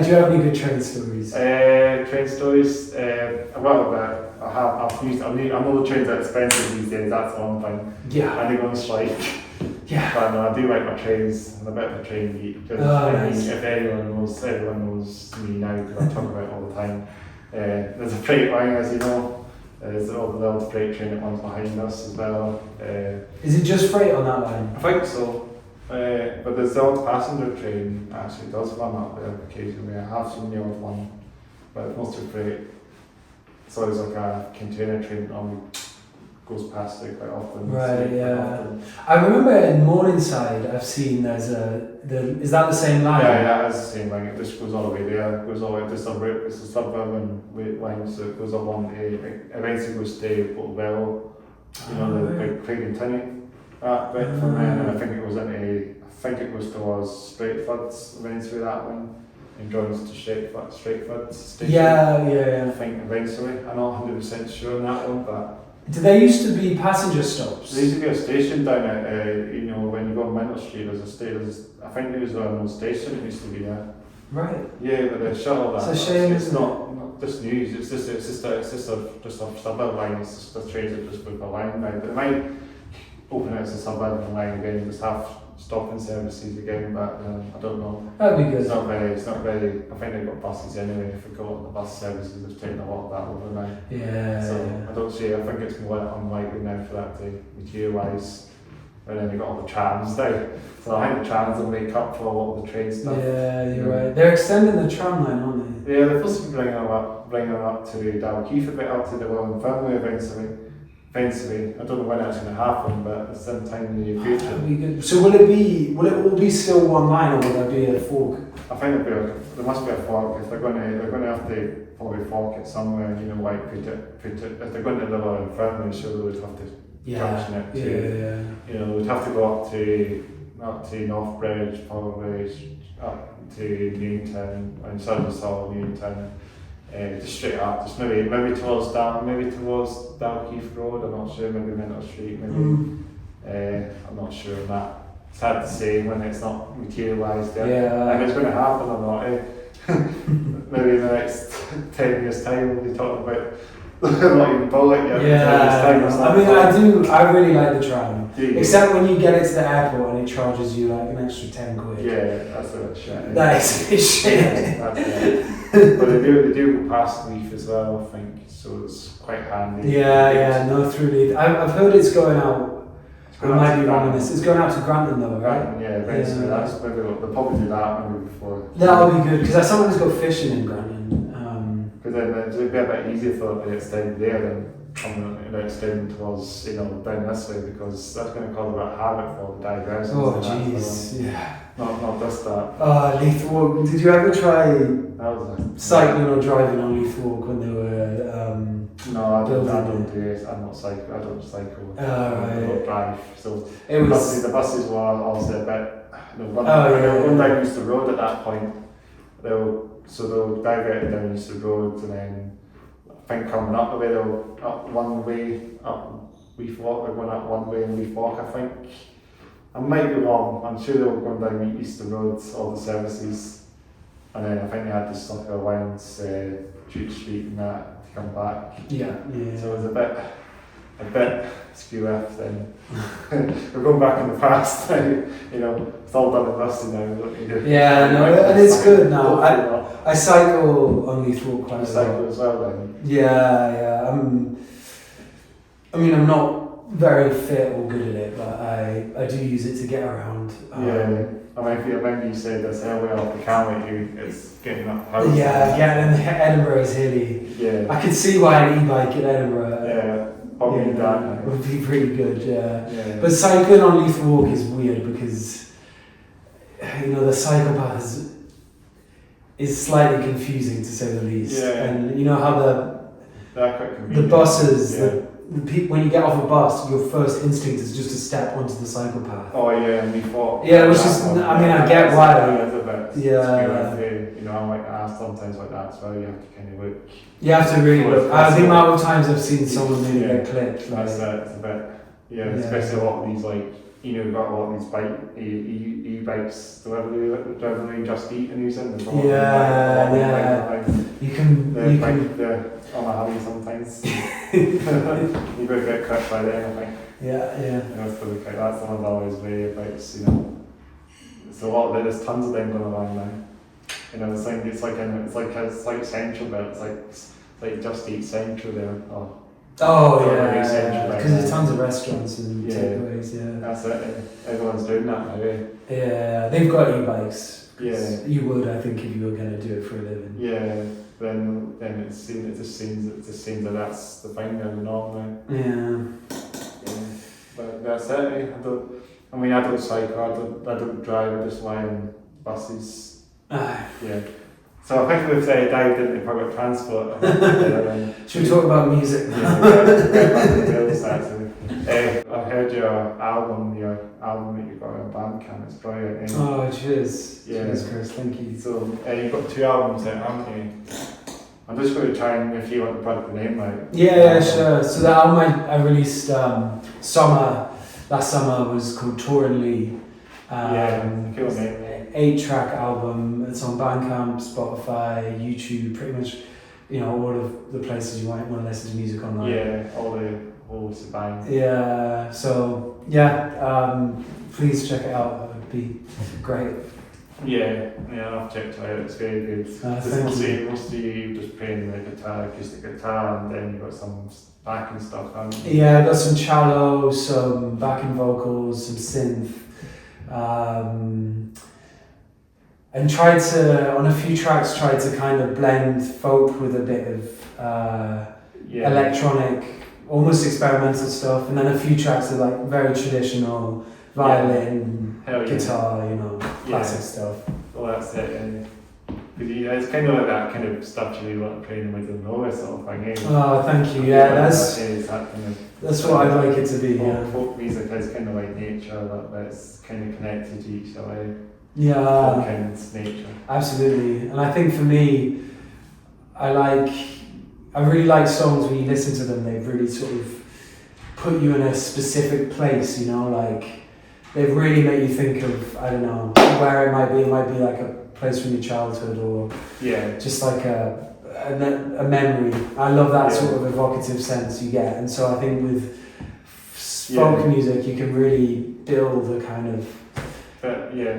Do you have any good train stories? Train stories. I've used. I know the trains are expensive these days. That's one thing. Yeah. And they go on strike. Yeah. But no, I do like my trains. I'm a bit of a train geek. Nice. If everyone knows me now, because I talk about it all the time. There's a freight line, as you know. There's the old freight train that runs behind us as well. Is it just freight on that line? I think so. But there's the odd passenger train actually does run up there occasionally. I have seen the odd one, but it's mostly freight. So there's like a container train that goes past it quite often. Right, yeah. I remember in Morningside I've seen is that the same line? Yeah, it's the same line. It just goes all the way there. It goes all the way to it's a suburban line, so it goes along it eventually goes to Portobello, the big Craig and Tinney. That bit from there, and I think it goes towards Straightfords eventually, that one, and joins to Straightfords station. Yeah. I think eventually. I'm not 100% sure on that one, but did there used to be passenger stops? there used to be a station down at when you go on Minter Street. There's a station. I think there was no station. It used to be there. Right. Yeah, but the shuttle. It's a shame. It's not just news. It's just a suburban line. It's just the trains that just move a line now. But it might open it as a suburban line again and just have stopping services again, but I don't know. That'd be good. It's not very, I think they've got buses anyway. If we go on the bus services, they've taken a lot of that over now. Yeah. So I don't see, I think it's more unlikely now for that to materialise. And then you've got all the trams now. So I think the trams will make up for a lot of the train stuff. Yeah, you're right. They're extending the tram line, aren't they? Yeah, they're supposed to be bringing them up to Dalkeith a bit, up to the Welland Family eventually. I don't know when that's going to happen, but it's sometime in the near future. That'd be good. So will it all be still one line, or will there be a fork? I think there must be a fork, because they're going to have to probably fork it somewhere, like put it, if they're going to deliver in Fernley, sure they would have to junction it to, they would have to go up to Northbridge, probably up to Newington, and Suddersall, Newington. Just straight up, just maybe towards Dalkeith Road. I'm not sure. Maybe Minter Street. Maybe I'm not sure on that. It's hard to say when it's not materialised yet. Yeah. If it's going to happen or not. Maybe in the next 10 years' time we'll be talking about not even built it yet. Yeah. I really like the tram. Except when you get it to the airport and it charges you like an extra 10 quid. Yeah, that's a bit shit. That is a bit shit. That's it. But they do go past Leaf as well, I think, so it's quite handy. No, through Leaf. I've heard it's going out. I might be wrong on this. It's going out to Granton though, right? Yeah, eventually. That's maybe they'll probably do that maybe before. That'll be good because someone who's got fishing in Granton. Because then it'd be a bit easier for them to extend there than coming extend towards down this way, because that's going to cause a bit of havoc for the diversions. Oh jeez, yeah. Not just that. Leith Walk. Did you ever try cycling or driving on Leith Walk when they were? No, I don't do it. I'm not cycle. I don't cycle. I don't drive. So it was the buses were also a bit. One down Easter Road at that point. They'll divert down Easter Road, and then I think coming up the way they'll up one way up Leith Walk. They're going up one way in Leith Walk, I think. I might be wrong. I'm sure they were going down Easter Road, all the services, and then I think they had to stop around Chute Street and that to come back. Yeah. So it was a bit skew off then. We're going back in the past now. It's all done and dusted now. And it's good now. I cycle on Leith Walk quite a lot. Cycle as well then. Yeah. I'm not very fit or good at it, but I do use it to get around. If you remember, you said this earlier off the camera, it's getting up house. And Edinburgh is hilly. Yeah. I could see why an e-bike in Edinburgh would be pretty good. Yeah. But cycling on Leith Walk is weird because the cycle path is slightly confusing to say the least. And you know how the buses. When you get off a bus, your first instinct is just to step onto the cycle path. Oh yeah, and we thought. Yeah, which is. I get why. I might ask sometimes like that as well. You have to kind of look. You have to really look. The amount of times I've seen someone maybe get clipped. That's it. It's a bit. Especially a lot of these you've got a lot of these e-bikes delivering Just Eat and using. You can. on a hurry sometimes. You got to get cut by then, I think. Yeah. That's the one I've always worried about, it's a lot of there's tons of them going along now. It's like Central, but it's like Just Eat Central there. Because there's tons of restaurants and takeaways, That's it, everyone's doing that now, eh? Yeah, they've got e-bikes. Yeah. You would, I think, if you were going to do it for a living. Yeah, then it just seems that that's the thing going on now. Yeah. But that's it, eh? I don't cycle, I don't drive, I just lie on buses. Yeah. So I think we've dived into public transport. Should we talk about music now? I heard your album that you got on Bandcamp. It's brilliant. Oh, cheers. Yeah. Cheers, Chris. Thank you. So you've got 2 albums out, haven't you? I'm just going to try and, if you want to plug the name out. Yeah, sure. So the album I released last summer was called Touringly. Cool name. 8-track album. It's on Bandcamp, Spotify, YouTube, pretty much, all of the places you might want to listen to music online. Yeah, all the whole shebang. Yeah, so, please check it out. That would be great. Yeah, I've checked it out. It's very good. Most of you just playing the guitar, acoustic guitar, and then you've got some backing stuff, haven't you? Yeah, I've got some cello, some backing vocals, some synth. And on a few tracks, tried to kind of blend folk with a bit of electronic, almost experimental stuff, and then a few tracks are like very traditional violin, guitar, classic stuff. Well, that's it. And it's kind of like that kind of stuff you want playing with and all this sort of thing. Eh? Oh, thank you. Yeah, that's what I'd like it to be. Folk music is kind of like nature, but it's kind of connected to each other. Yeah, folk and nature. Absolutely. And I think for me, I really like songs when you listen to them. They really sort of put you in a specific place. They really make you think of, I don't know, where it might be. It might be like a place from your childhood, or just like a memory. I love that sort of evocative sense you get. And so I think with folk music, you can really build a kind of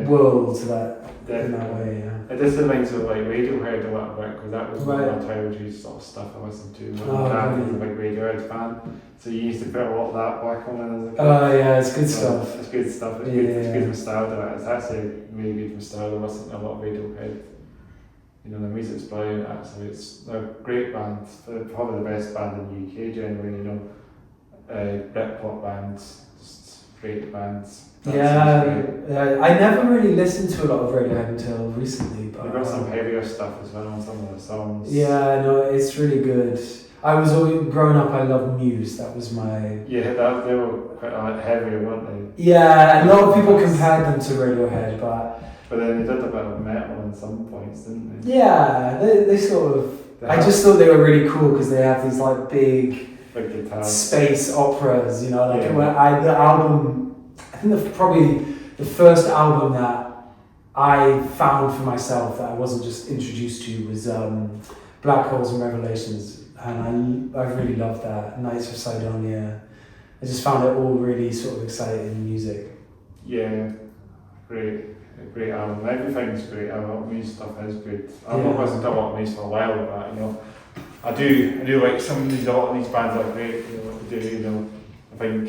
world to that in that way. It just reminds me of like Radiohead a little bit, because that was one of my childhood sort of stuff I listened to. My dad was a big Radiohead fan, so you used to put a lot of that back on as a kid. Oh yeah, it's good stuff. It's good stuff. It's good nostalgia. It's actually really good nostalgia. I listen to a lot of Radiohead. The music's brilliant. Actually, they're a great band. They're probably the best band in the UK generally. Britpop bands, just great bands. I never really listened to a lot of Radiohead until recently. But they've got some heavier stuff as well on some of the songs. Yeah, no, it's really good. I was always, growing up, I loved Muse. That was my... Yeah, they were quite heavier, weren't they? Yeah, a lot of people compared them to Radiohead, but... But then they did a bit of metal in some points, didn't they? Yeah, they sort of... I just thought they were really cool because they have these like big guitars. Space operas, the album... I think probably the first album that I found for myself that I wasn't just introduced to was Black Holes and Revelations, and I really loved that. Nights of Sidonia. I just found it all really sort of exciting music. Yeah, great album. Everything's great. A lot of Muse stuff is good. I've not listened to a lot of Muse for a while, but I do like a lot of these bands are great. What they do, I think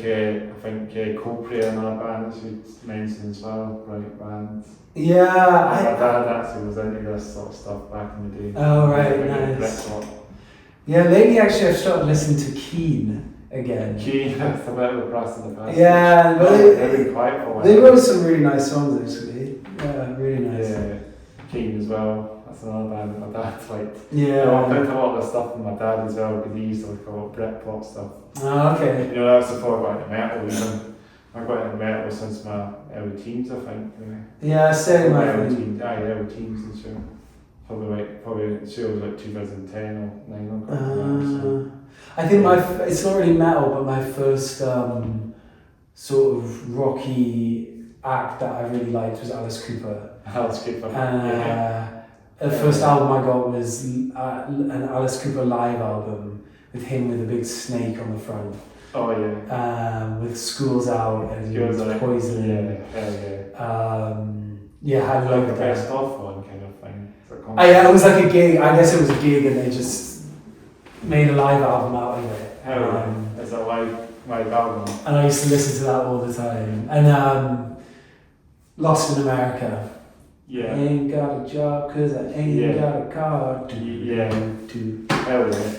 Coldplay and another band I should mention as well, right bands. Yeah, my dad actually was into this sort of stuff back in the day. Oh right, nice. Yeah, lately actually I've started listening to Keane again. Keane, that's a bit of a blast in the past. Yeah, but they've been quiet for a while. They wrote some really nice songs actually. Yeah, really nice. Yeah, Keane as well. That's another band that my dad liked. Yeah. I picked a lot of the stuff from my dad as well, because he used to like a lot of Britpop stuff. Oh, okay. That's before I got into metal even. I got into metal since my early teens, I think. Yeah, same. Early teens and sure. Probably sure it was like 2010 or 9. I think it's not really metal, but my first sort of rocky act that I really liked was Alice Cooper. Alice Cooper. The first album I got was an Alice Cooper live album with him with a big snake on the front. Oh yeah. With Schools Out and Schools Out. Poison. Yeah, hell yeah. I Like loved the that. best of one kind of thing. Yeah, it was like a gig. I guess it was a gig, and they just made a live album out of it. Hell yeah. It's a live album. And I used to listen to that all the time. And Lost in America. Yeah. Ain't got a job 'cause I ain't got a car. Yeah. Hell yeah.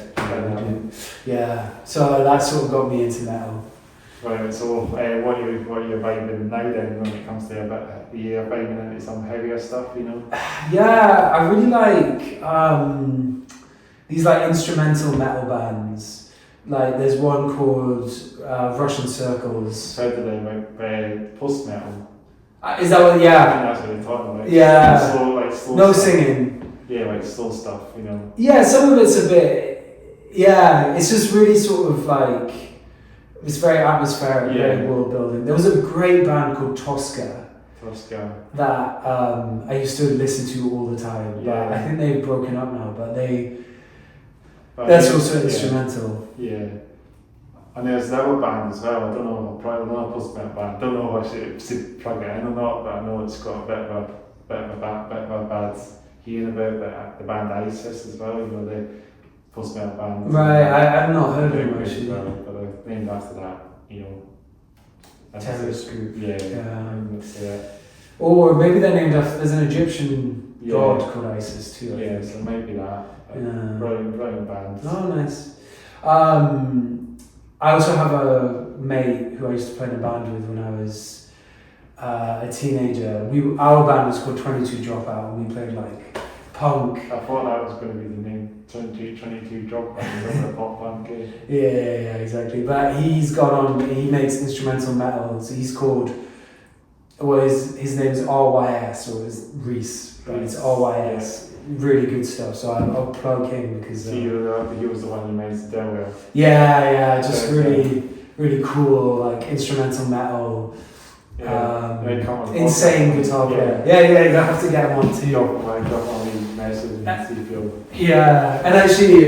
Yeah. So that sort of got me into metal. Right, so what are you vibing now then when it comes to a bit, are you vibing into some heavier stuff, you know? Yeah, I really like these like instrumental metal bands. Like there's one called Russian Circles. How do they like post metal? Is that what? I Yeah. think that's what they're talking about. Yeah. Slow No stuff. singing. Yeah, like slow stuff, you know. Yeah, some of it's a bit. Yeah, it's just really sort of like. It's very atmospheric, very world building. There was a great band called Tosca that I used to listen to all the time. But I think they've broken up now. But that's also instrumental. Yeah. And there's the other band as well. I don't know. Probably not a post-metal band. I don't know if I should plug it in or not. But I know it's got a bit of a bad hearing about it. The band ISIS as well. You know the post-metal band. Right. I've not heard of them actually. Well, but they're named after that. You know. Terrorist group. Yeah. Or maybe they're named after. There's an Egyptian god called Isis too. Yeah, so it might be that. Brilliant band. Oh, nice. I also have a mate who I used to play in a band with when I was a teenager. Our band was called 22 Dropout, and we played like punk. I thought that was going to be the name. 22 Dropout. A pop punk. Yeah, exactly. But he's gone on. He makes instrumental metal. So he's called. Well, his name is RYS, or is Reese, but it's RYS. Really good stuff. So I'll plug him because he was the one who made the demo. Yeah, just really cool, like instrumental metal. Insane guitar player. Yeah, you have to get him on too. Yeah, and actually,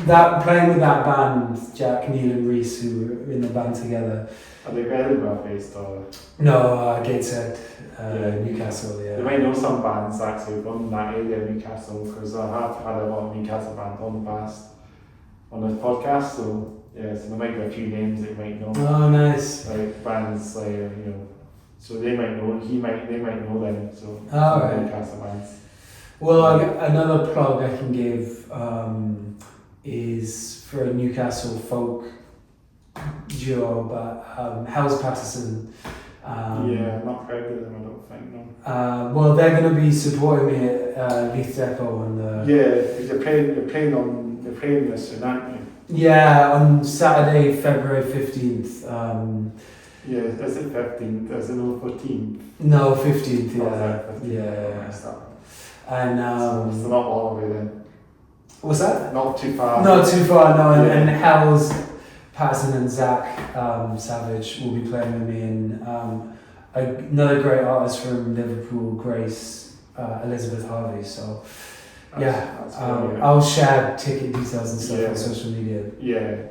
that playing with that band, Jack, Neil, and Reese, who were in the band together. Are they Edinburgh based or? No, Gateshead, Newcastle. Yeah. You might know some bands actually from that area, Newcastle, because I have had a lot of Newcastle bands on the past on this podcast. So yeah, so there might be a few names that you might know. Oh, nice. Like bands, like you know. So they might know, they might know them, so right. Newcastle bands. Well, another plug I can give is for a Newcastle folk duo, but Hell's Patterson. Not heard of them, I don't think, no. Well, they're going to be supporting me at Leith Depot and because you're playing this, aren't you? Yeah, on Saturday, February 15th. Yeah, is it 15th? Is it not 14th? No, 15th, yeah. Oh, 15th. Yeah. And so not all the way then. What's that? Not too far. Not too far, no. And Hell's Patterson and Zach Savage will be playing with me, and another great artist from Liverpool, Grace Elizabeth Harvey. So I'll share ticket details and stuff on social media. Yeah,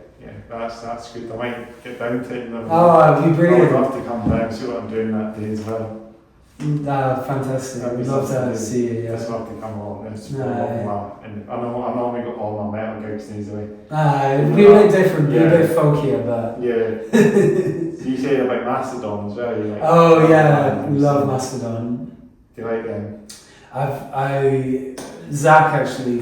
that's good. I might get down to it. It'd be brilliant. I would love to come down, see what I'm doing that day as well. Fantastic. We'd love to see you. Just love to come along and support and I normally got all my metal gigs these away. It'd be a bit different, be a bit folkier, but yeah. So you say about Mastodon as well. You like we love Mastodon. Do you like them? Zach actually.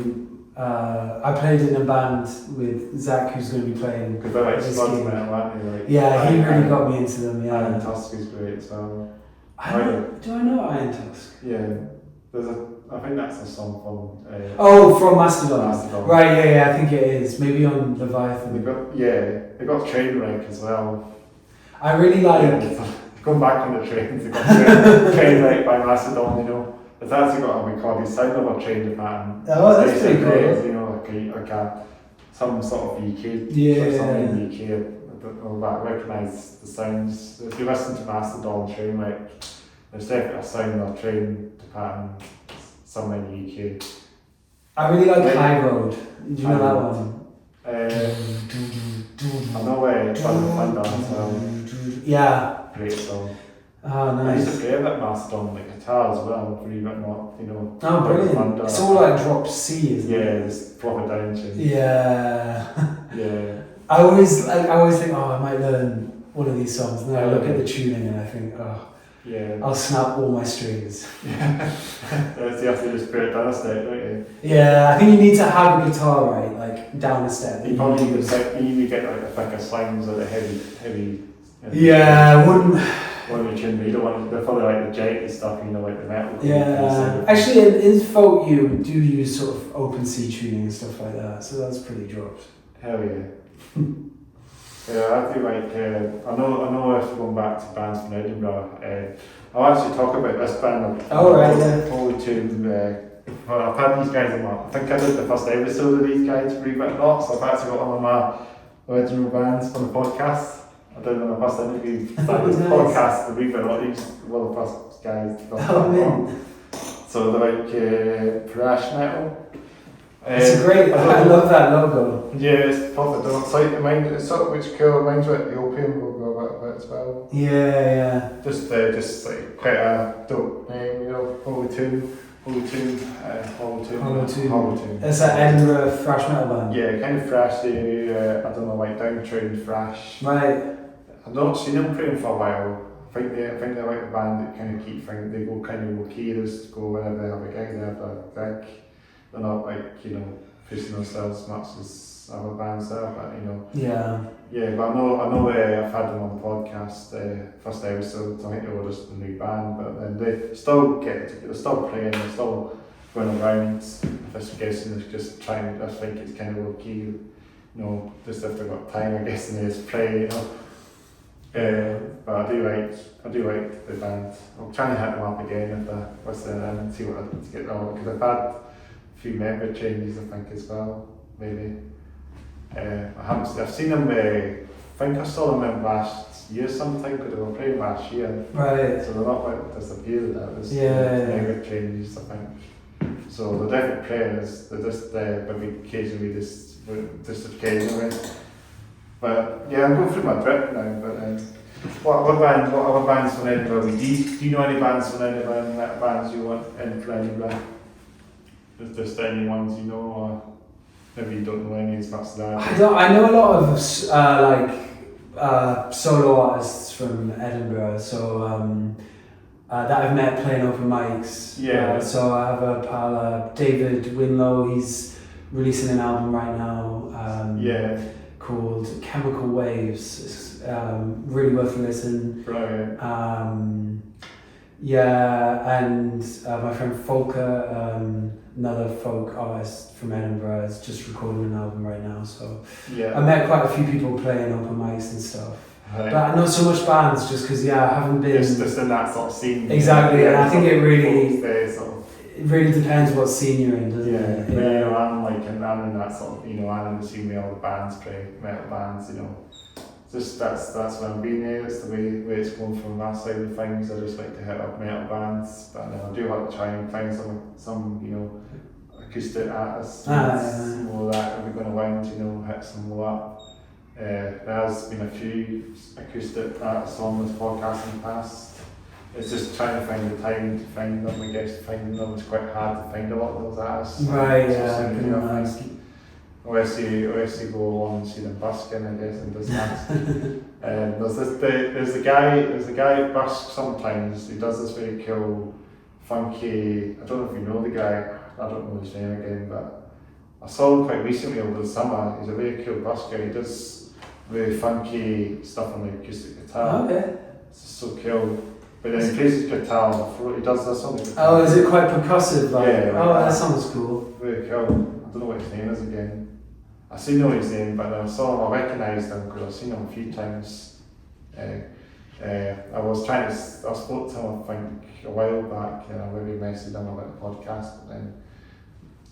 I played in a band with Zach, who's going to be playing. Because they're like sludge metal, aren't they? Like, he really got me into them. Yeah. Iron Tusk is great as well. Do I know Iron Tusk? Yeah, I think that's a song from. From Mastodon. Right, yeah, I think it is. Maybe on Leviathan. They got Trainwreck as well. I really like. Going back on the trains, they got Trainwreck by Mastodon. You know, it's actually got a recorded sound of a train Japan. Oh, that's pretty cool. You know, like some sort of UK. Something in UK. I don't know, but I recognise the sounds. If you listen to Mastodon Trainwreck, there's definitely a sound of train Japan somewhere in the UK. I really like Right. High Road. Do you know that one? I know where Fun Dance well. Yeah. Great song. Oh, I used to nice. play a bit master on like guitar as well, believe it or not, you know. Oh, Fun brilliant. Dance. It's all like drop C, isn't Yeah, it? it's proper down tune. Yeah. Yeah. I always think, oh, I might learn one of these songs, and then I look at the tuning and I think, oh, Yeah. I'll snap all my strings. Yeah. So you have to just put it down a step, don't you? Yeah, I think you need to have a guitar right, like down a step. You probably need to get like the thicker slings or the heavy. Yeah, I wouldn't. One of the tune, but you don't want. They're probably like the janky stuff, you know, like the metal. Yeah, actually, in folk you do use sort of open C tuning and stuff like that, so that's pretty dropped. Hell yeah. Yeah, I feel like I know if going back to bands from Edinburgh, I'll actually talk about this band. Oh, right, yeah. Probably to well, I've had these guys in my. I think I did the first episode of these guys, believe it or not. So I've actually got one of my original bands for the podcast. I did on the first interview. Started this Nice. podcast, believe it or not. These were the first guys to come on. So they're like thrash metal. It's great. I love that logo. Yeah, it's proper dark. It's like it's sort of which cool reminds me of the Opium logo a bit as well. Yeah. Just like quite a dope name, you know, Hollow Tomb. It's an Edinburgh thrash metal band. Yeah, kind of thrashy, I don't know, like downtrodden thrash. Right. I've not seen them playing for a while. I think they're like a band that kind of keep things, they go kind of okay, they just go whenever they have a gig, they have a gig. They're not like, you know, pushing themselves as much as other bands are, but you know. Yeah. Yeah, but I know I've had them on the podcast, first episode, I think they were just a new band, but then they still they're still playing, they're still going around. I'm guessing they're just trying, I think it's kind of okay, you know, just if they've got time, I guess, and they just play, you know. But I do like the band. I'll try and hit them up again if I listen and see what I can get on, because I've had a few member changes, I think, as well, maybe. I've seen them, I think I saw them in last year sometime, because they were playing last year. Right. So they're not like disappeared, that was member changes, I think. So they're definitely players, they're just maybe occasionally just occasionally. But yeah, I'm going through my trip now, but what other bands from Edinburgh? Do you know any bands from Edinburgh, and that bands you want in from Edinburgh? Is there any ones you know, or maybe you don't know any as much as that? I know a lot of solo artists from Edinburgh, so that I've met playing open mics. Yeah. So I have a pal, David Winlow. He's releasing an album right now. Called Chemical Waves. It's really worth a listen. Brilliant. And my friend Folker, another folk artist from Edinburgh, is just recording an album right now. So I met quite a few people playing open mics and stuff. Right. But I know so much bands just because I haven't been. Just in that sort of scene. Exactly, and I think it really depends what scene you're in, doesn't it? Yeah, I'm in that sort of, you know, I'm in the scene where all the bands play, metal bands, you know. Just that's when I'm being there, it's the way it's going from that side of things. I just like to hit up metal bands, but I do like to try and find some you know, acoustic artists, more that we're going around, you know, hit some more up. There's been a few acoustic artists on this podcast in the past. It's just trying to find the time to find them. I guess finding them is quite hard to find a lot of those artists. Right, Unless you go along and see them busking, I guess, and does that. There's a guy who busks sometimes. He does this very cool, funky. I don't know if you know the guy. I don't know his name again, but I saw him quite recently over the summer. He's a very cool busker. He does very funky stuff on the acoustic guitar. Okay. It's just so cool. But then he plays his guitar on the floor. He does this on the guitar. Oh, is it quite percussive? That sounds cool. Very cool. I don't know what his name is again. I still know his name, but I saw him, I recognised him because I've seen him a few times. I spoke to him, I think, a while back, and I maybe messaged him about the podcast, but then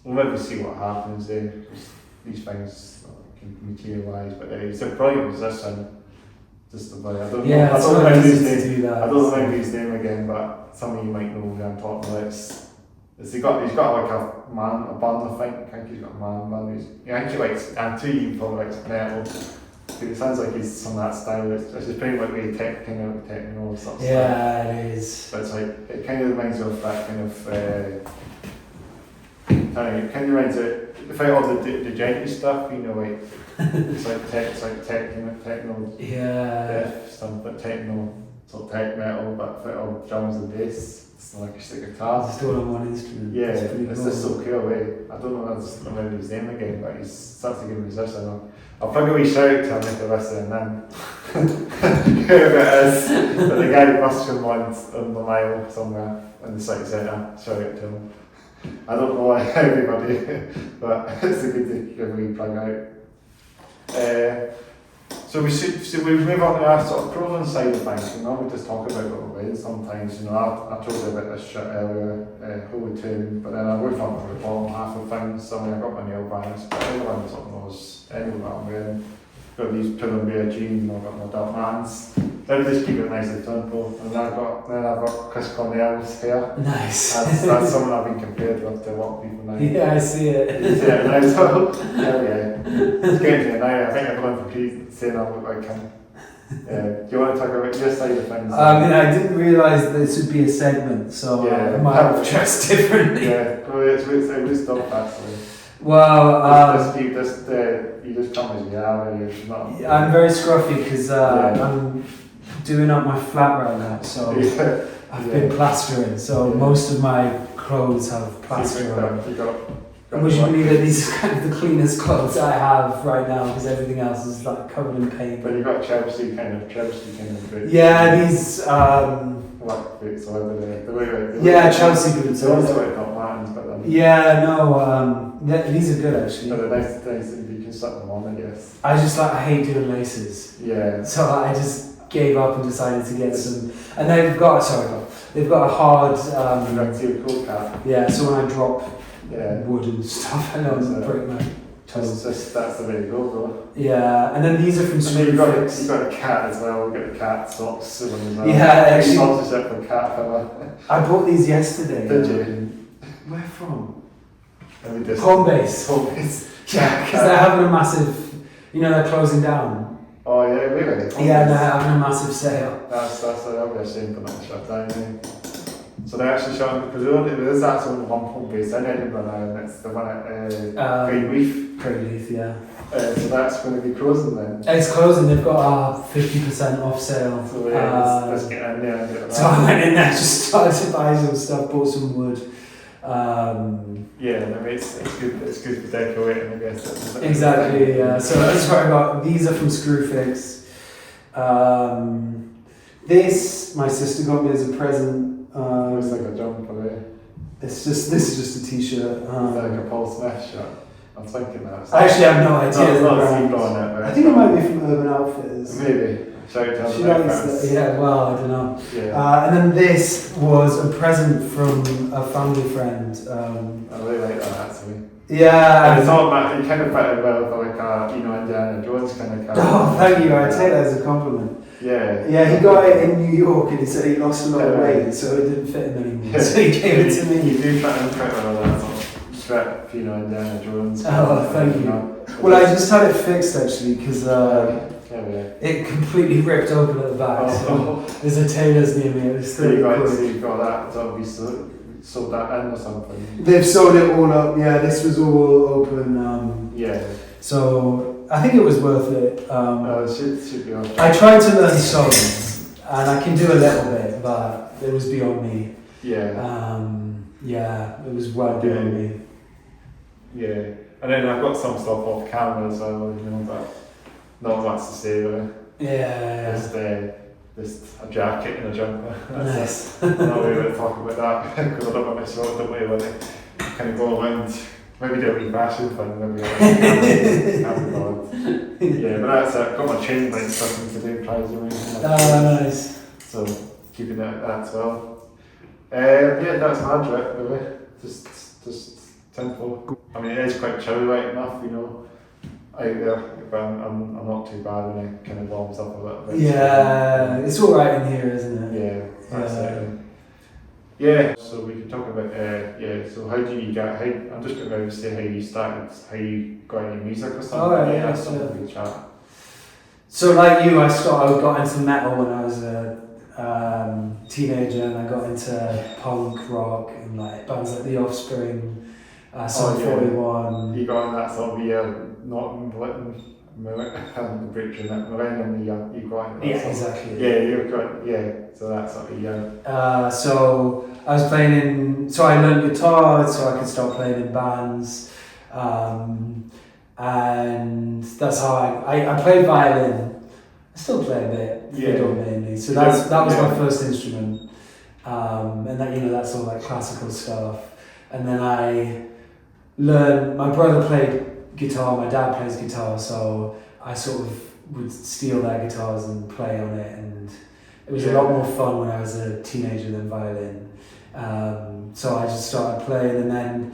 we'll maybe see what happens there, because these things can materialise, but he's a brilliant musician. Just about, I don't remember his name again, but some of you might know who I'm talking about. he's got like a bun, I think he's got a man bun. He actually likes, and too, he probably likes metal. It sounds like he's from that style. It's just pretty much really techno sort of Yeah, it is. But it's like, it kind of reminds me of that kind of, it kind of reminds it, if I all the genty stuff, you know, like, it's like techno, stuff, but techno, sort of tech metal, but for all drums and bass, it's like a guitar. Just all on one instrument. Yeah, it's it's just so cool, I don't know, I just don't remember his name again, but he's such a good musician. I'll probably shout to him if I listen, and then whoever it is, but the guy must have on the mile somewhere in the city centre, shout out to him. I don't know everybody, but it's a good to give a wee plug out. So we move on to our sort of pros and side of things. You know, we just talk about what we win sometimes. You know, I told you about this shit earlier, Holy Tune, but then I move on to the bottom half of things. So I got my nail varnish, but everyone sort of knows anyway what I'm wearing. Got these Pull & Bear jeans, I've got my dark mans. Then just keep it nice and simple. And then I've got Chris Cornell's hair. Nice. That's someone I've been compared with to a lot of people now. Yeah, I see it. You see it now, so yeah. It's getting to it now. I think everyone from saying I look like him. Do you want to talk about your side of things? I didn't realise this would be a segment, so I might have dressed differently. Yeah, well, it was stuff actually. Well, you just come as you are. You're not. I'm very scruffy because I'm doing up my flat right now, so I've been plastering. So most of my clothes have plaster on. And would you believe that these are kind of the cleanest clothes I have right now because everything else is like covered in paint. But you've got Chelsea kind of boots. Yeah, these. Black boots or whatever. Yeah, Chelsea boots. They're also like not Martins, but then. Yeah, no. These are good actually. But they're nice. You can slap them on, I guess. I hate doing laces. Yeah. So I just gave up and decided to get some. And they've got a hard. You've got cool cap. Yeah, so when I drop wood and stuff, I don't break my toes. That's the way to go, though. Yeah, and then these are from You've got a cat as well. We've got the cat socks as well. Yeah, actually. Sponsorship from Cat Fella. I bought these yesterday. Did you? Where from? Home base. Yeah, because they're having a massive. They're closing down. Oh yeah, really? Yeah, they're having a massive sale. That's that'll be a shame for them to shut down. So they're actually showing, because there is actually one home base in Edinburgh now, and it's the one at Greenleaf, yeah. So that's going to be closing then. It's closing, they've got a 50% off sale. So let's get in there and get that. So I went in there, just started to buy some stuff, bought some wood. It's good for decorating, I guess. Exactly, yeah. So that's what I got. These are from Screwfix. This, my sister got me as a present. Looks like a jumper there. This is just a t-shirt. It's like a Paul Smith shirt. I'm thinking that. I actually have no idea. It's not a zebra on it. I think it might be from Urban Outfitters. Maybe. Shout out to she likes that. Yeah, well, I don't know. Yeah. And then this was a present from a family friend. I really like that actually. Yeah. And it's all about, you kind of fit it well for like a, Indiana Jones kind of character. Oh, thank you. I take that as a compliment. Yeah. Yeah, he got it in New York and he said he lost a lot of weight, so it didn't fit him anymore. So he gave it to me. You do fit in quite well that sort of strip, Indiana Jones. Oh, thank you. Well, I just had it fixed actually because it completely ripped open at the back. So there's a tailor's near me. It was so you got that sort of sold that in or something? They've sold it all up. Yeah, this was all open. So I think it was worth it. It should be okay. I tried to learn sewing, and I can do a little bit, but it was beyond me. Yeah. It was well beyond me. Yeah, and then I've got some stuff off camera as well, but not much to say really. Yeah. Just a jacket and a jumper. Nice. I'm not really going to talk about that because I don't want my short, don't really want to kind of go around. Maybe do a wee fashion thing, maybe yeah, but that's it. I've got my chain light stuff in today, tries around. Nice. So keeping it at that as well. That's my trip really. Just simple. I mean, it is quite chill right enough, out there, but I'm not too bad when it kind of warms up a little bit. Yeah, it's alright in here, isn't it? Yeah, that's it. Yeah, so we can talk about Yeah, so how do you get, I'm just going to say how you started, how you got into music or something. Oh, yeah, that's yeah. something we chat. So like you, I got into metal when I was a teenager, and I got into punk rock and like bands like The Offspring, Sum 41. You got in that sort of year, not millennium year, you got into that. Yeah, exactly. Yeah, you got, yeah, so that sort of year. So I was so I learned guitar so I could start playing in bands. And that's how I played violin. I still play a bit, fiddle mainly. So that was my first instrument, and that that's all like classical stuff. And then I learned. My brother played guitar. My dad plays guitar, so I sort of would steal their guitars and play on it. And it was a lot more fun when I was a teenager than violin. So I just started playing, and then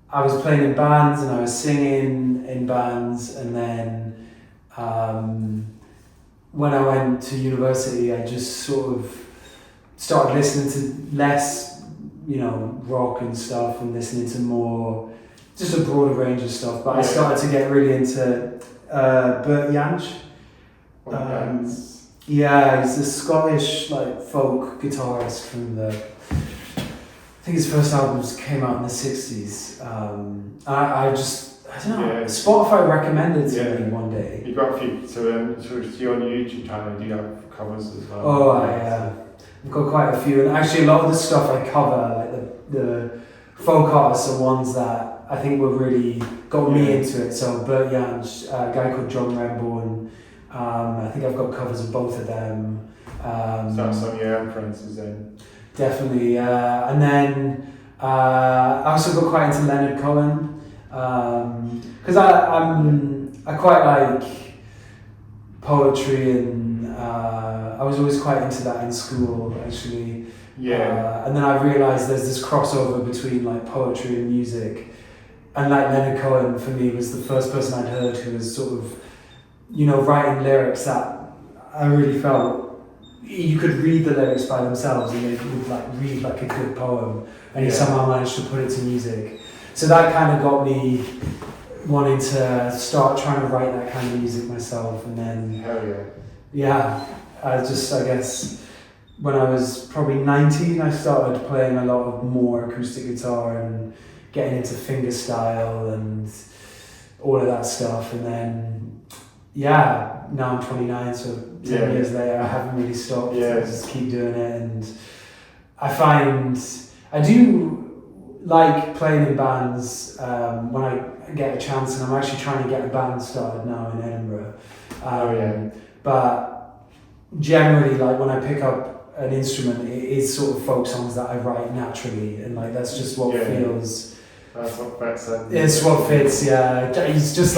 I was playing in bands and I was singing in bands, and then when I went to university I just sort of started listening to less, rock and stuff, and listening to more, just a broader range of stuff, but I started to get really into Bert Jansch. He's a Scottish folk guitarist from I think his first albums came out in the 60s. I don't know, Spotify recommended to me one day. You got a few, so on your YouTube channel, do you have covers as well? Oh, I've got quite a few, and actually a lot of the stuff I cover, like the folk artists, are ones that I think were really got me into it. So Bert Jansch, a guy called John Renbourn, I think I've got covers of both of them. So that's some of your influences then? Definitely, and then I also got quite into Leonard Cohen, because I quite like poetry, and I was always quite into that in school actually. And then I realised there's this crossover between poetry and music, and Leonard Cohen for me was the first person I'd heard who was sort of writing lyrics that I really felt you could read the lyrics by themselves and they would read like a good poem, and he somehow managed to put it to music. So that kind of got me wanting to start trying to write that kind of music myself. And then I guess when I was probably 19 I started playing a lot of more acoustic guitar and getting into fingerstyle and all of that stuff. And then now I'm 29, so 10 years later I haven't really stopped. I just keep doing it, and I find I do like playing in bands when I get a chance, and I'm actually trying to get a band started now in Edinburgh. But generally, when I pick up an instrument, it is sort of folk songs that I write naturally, and that's just what feels. That's what fits in. It's what fits. It's just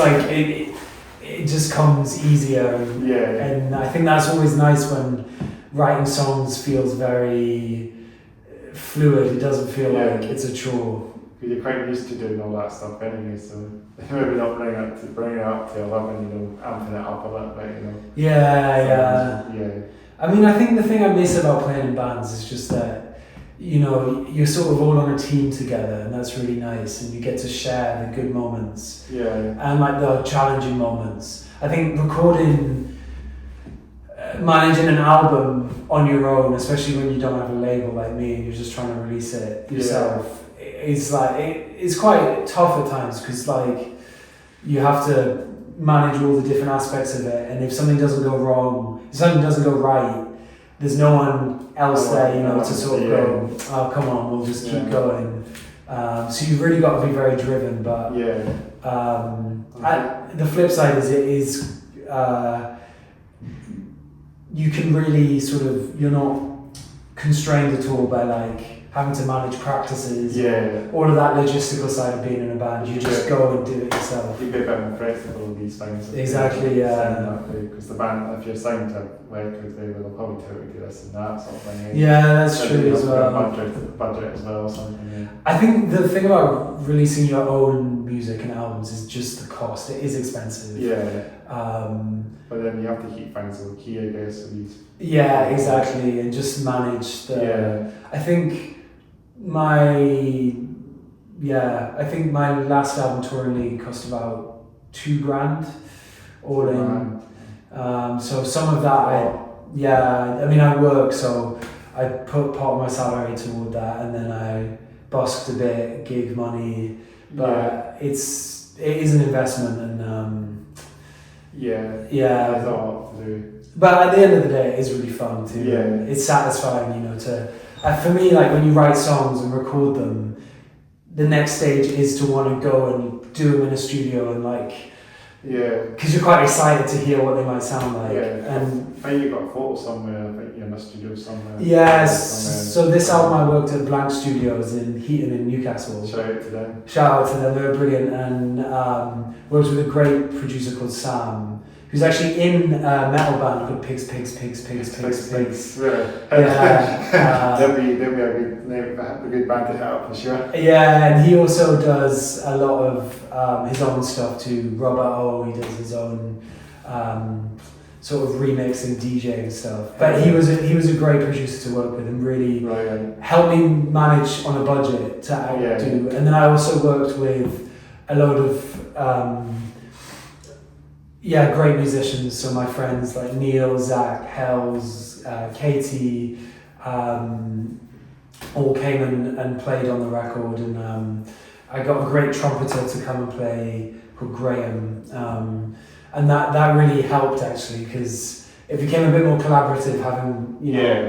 it just comes easier, and I think that's always nice when writing songs feels very fluid. It doesn't feel like it's a chore. You're quite used to doing all that stuff anyway, so maybe not bring it up to 11, amping it up a little bit, I mean, I think the thing I miss about playing in bands is just that you're sort of all on a team together, and that's really nice, and you get to share the good moments and the challenging moments. I think managing an album on your own, especially when you don't have a label like me and you're just trying to release it yourself, it's quite tough at times, because you have to manage all the different aspects of it, and if something doesn't go right, there's no one else there, to sort of go, oh, come on, we'll just keep going. So you've really got to be very driven, but the flip side is you can really sort of, you're not constrained at all by having to manage practices, all of that logistical side of being in a band. You just go and do it yourself. You get a bit more flexible with these things. Exactly, Because the band, if you're signed to a record label, they'll probably tell you this and that sort of thing. Yeah, that's true as well. Budget as well or something. I think the thing about releasing your own music and albums is just the cost. It is expensive. But then you have to keep things low key, I guess. Exactly, and just manage the. I think my yeah, I think my last album, Touring League, cost about $2,000 all in. So some of that, I mean, I work, so I put part of my salary toward that, and then I busked a bit, gig money, but it is an investment, and there's a lot to do. But at the end of the day, it is really fun too. Yeah. It's satisfying, for me, like when you write songs and record them, the next stage is to want to go and do them in a studio and because you're quite excited to hear what they might sound like. Yeah. And I think you've got a photo somewhere, I think you're in a studio somewhere. Yes, so this album I worked at Blank Studios in Heaton in Newcastle. Shout out to them. Shout out to them, they were brilliant, and worked with a great producer called Sam, who's actually in a metal band called Pigs. Really? Yeah. They'll be a good band to hit up for sure. Yeah, and he also does a lot of his own stuff too. Robert O, he does his own sort of remixing, DJing stuff. But he was a great producer to work with, and really helped me manage on a budget to outdo. And then I also worked with a load of great musicians. So my friends like Neil, Zach, Hells, Katie, all came and played on the record, and I got a great trumpeter to come and play called Graham, and that really helped actually, because it became a bit more collaborative, having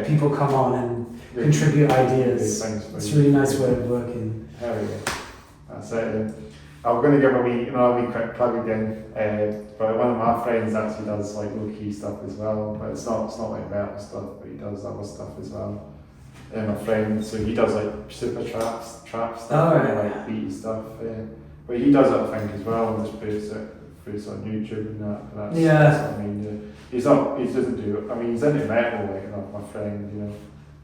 people come on and contribute ideas. It's a really nice way of working. There we go. That's it. I'm going to give a wee quick plug again, but one of my friends actually does like low-key stuff as well, but it's not like metal stuff, but he does other stuff as well. And my friend, so he does like super trap stuff, like beaty stuff, but he does it I think as well, and just puts on YouTube and that. That's what I mean. He doesn't do it. I mean, he's into metal, like my friend,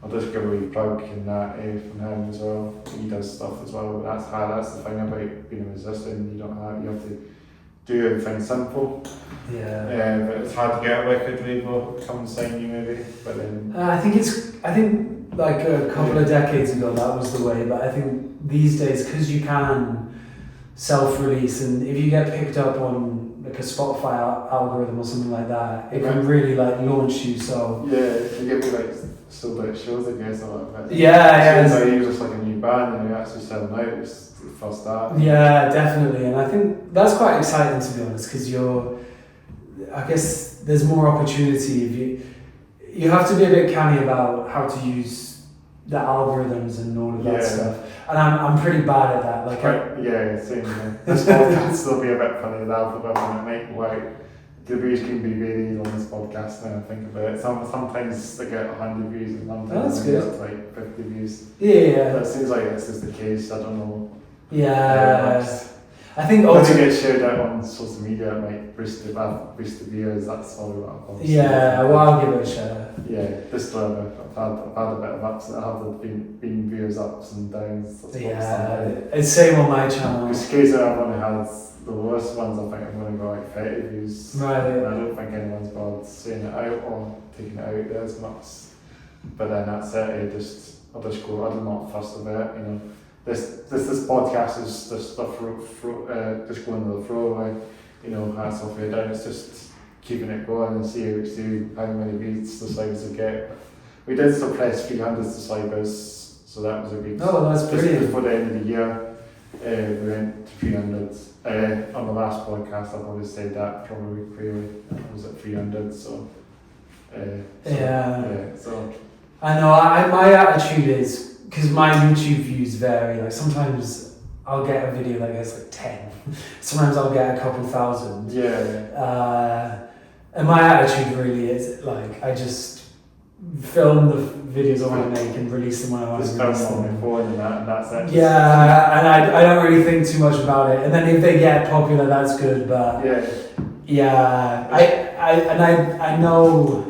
I'll just give a wee plug in that from him as well. He does stuff as well, but that's the thing about being a musician. You have to do everything simple. Yeah. But it's hard to get a record label to come and sign you maybe. But then I think like a couple of decades ago that was the way, but I think these days, because you can self-release, and if you get picked up on like a Spotify algorithm or something like that, it can really like launch you. So you get like sold out shows, I guess, a little bit. You're just like a new band and you're actually selling out. It's the first start. Yeah, definitely, and I think that's quite exciting, to be honest, because I guess there's more opportunity if you have to be a bit canny about how to use the algorithms and all of that stuff. And I'm pretty bad at that. Same. This podcast will be a bit funny, the algorithm, and it might work. The views can be varied on this podcast now I think about it. Sometimes they get 100 views and sometimes they get like 50 views. Yeah. It seems like this is the case, I don't know. Yeah. I think also when it gets shared out on social media, it might boost the views. That's all what I've I'll give it a share. Yeah, disclaimer. I've had a bit of ups. I have been views ups and downs. It's same on my channel. Because occasionally I've only had the worst ones. I think I'm going to go like 30 views. Right. And I don't think anyone's bothered saying it out or taking it out there as much. But then that's it. I'll just go. I'm not fussed about it. This podcast is just just going to the throwaway, hats off your down. It's just keeping it going and see how many beats the Cybers will get. We did suppress 300 to Cybers, so that was a big. Oh, that's brilliant. Before the end of the year, we went to 300. On the last podcast, I've always said that probably clearly. I was at 300, so. So. I know. My attitude is, because my YouTube views vary, like sometimes I'll get a video that gets like 10, sometimes I'll get a couple thousand. And my attitude really is like, I just film the videos I want to make and release them when I want to release them. On my phone and that's it. And I don't really think too much about it, and then if they get popular, that's good, but I know.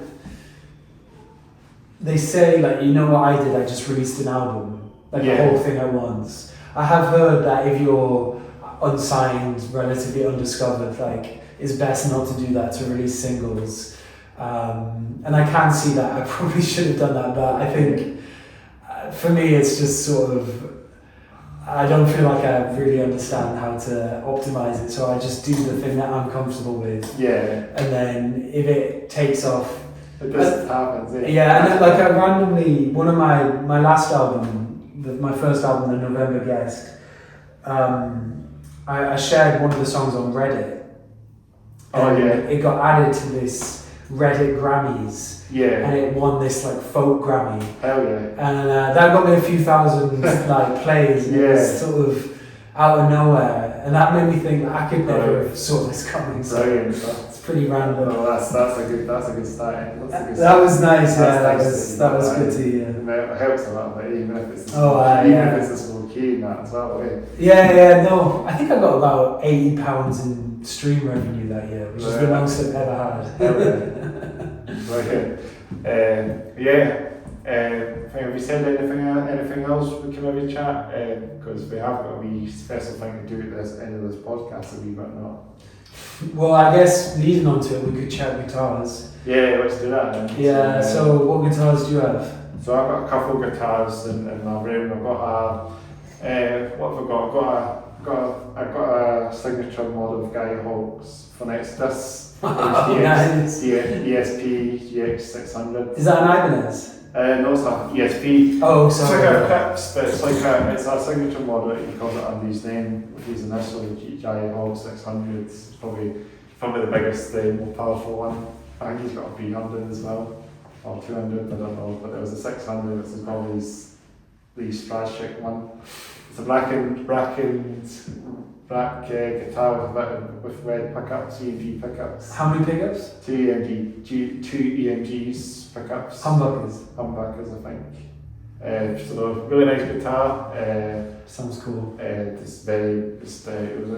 They say, like, what I did, I just released an album, the whole thing at once. I have heard that if you're unsigned, relatively undiscovered, like, it's best not to do that, to release singles. And I can see that, I probably should have done that, but I think, for me, it's just sort of, I don't feel like I really understand how to optimize it, so I just do the thing that I'm comfortable with. Yeah. And then if it takes off, It just happens. yeah, and then like I randomly, one of my last album, my first album, The November Guest, I shared one of the songs on Reddit. Oh yeah. It got added to this Reddit Grammys. Yeah. And it won this like folk Grammy. Hell yeah. And that got me a few thousand like plays. And it was sort of out of nowhere, and that made me think I could never have saw this coming. So it's pretty random. Oh, that's a good start. That was nice. Yeah, that was good to hear. It helps a lot, but even if it's a if it's a small key in that as well. Yeah. No, I think I got about £80 in stream revenue that year, which is the most I've ever had. Have you said anything else we can maybe chat? Because we have got a wee special thing to do at this end of this podcast, a wee bit not. Well, I guess leading on to it, we could chat guitars. Yeah, let's do that then. Yeah, so what guitars do you have? So I've got a couple of guitars in my room. I've got what have I got? I've got a signature model of Guy Hawkes for next this. Nice. ESP GX600. Is that an Ibanez? No, it's not ESP. Oh, It's sorry. like a Pips, but it's a signature model. He calls it under his name with his initial Guy Hawkes 600. It's probably the biggest, more powerful one. I think he's got a 300 as well, or 200. I don't know, but there was a 600. This is probably his strash chick one. It's a black guitar with red pickups, EMG pickups. How many pickups? Two EMGs pickups. Humbuckers, I think. So really nice guitar. Sounds cool. It was a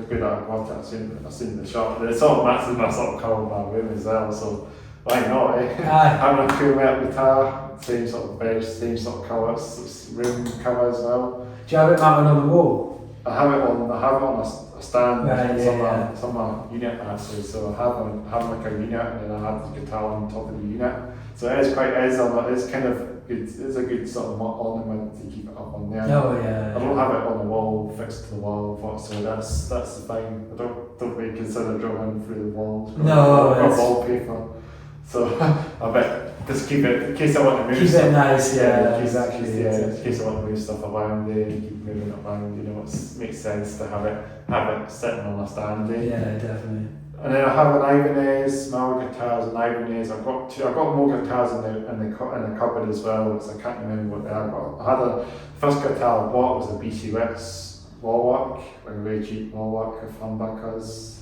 good artwork. I've seen the shop. It sort of matches my sort of colour of my room as well. So why not? Having a cool metal guitar, same sort of bench, same sort of colours, room colour as well. Do you have it mounted on the wall? I have it on a stand. Right, It's on my unit actually. So I have like a unit, and then I have the guitar on top of the unit. So it's kind of good. It's a good sort of ornament to keep it up on there. Oh yeah. I don't have it on the wall, fixed to the wall, so that's the thing. I don't really consider drawing through the walls. No, I've got wallpaper, so I bet just keep it in case I want to move. Keep stuff. it nice, yeah, exactly. In case I want to move stuff around there, keep moving it around. It makes sense to have it sitting on a stand there. Yeah, definitely. And then I have an Ibanez, my other guitars, an Ibanez. I've got more guitars in the cupboard as well, so I can't remember what they are. I had the first guitar I bought was a BC Wix Warwick, like a very cheap Warwick with humbuckers.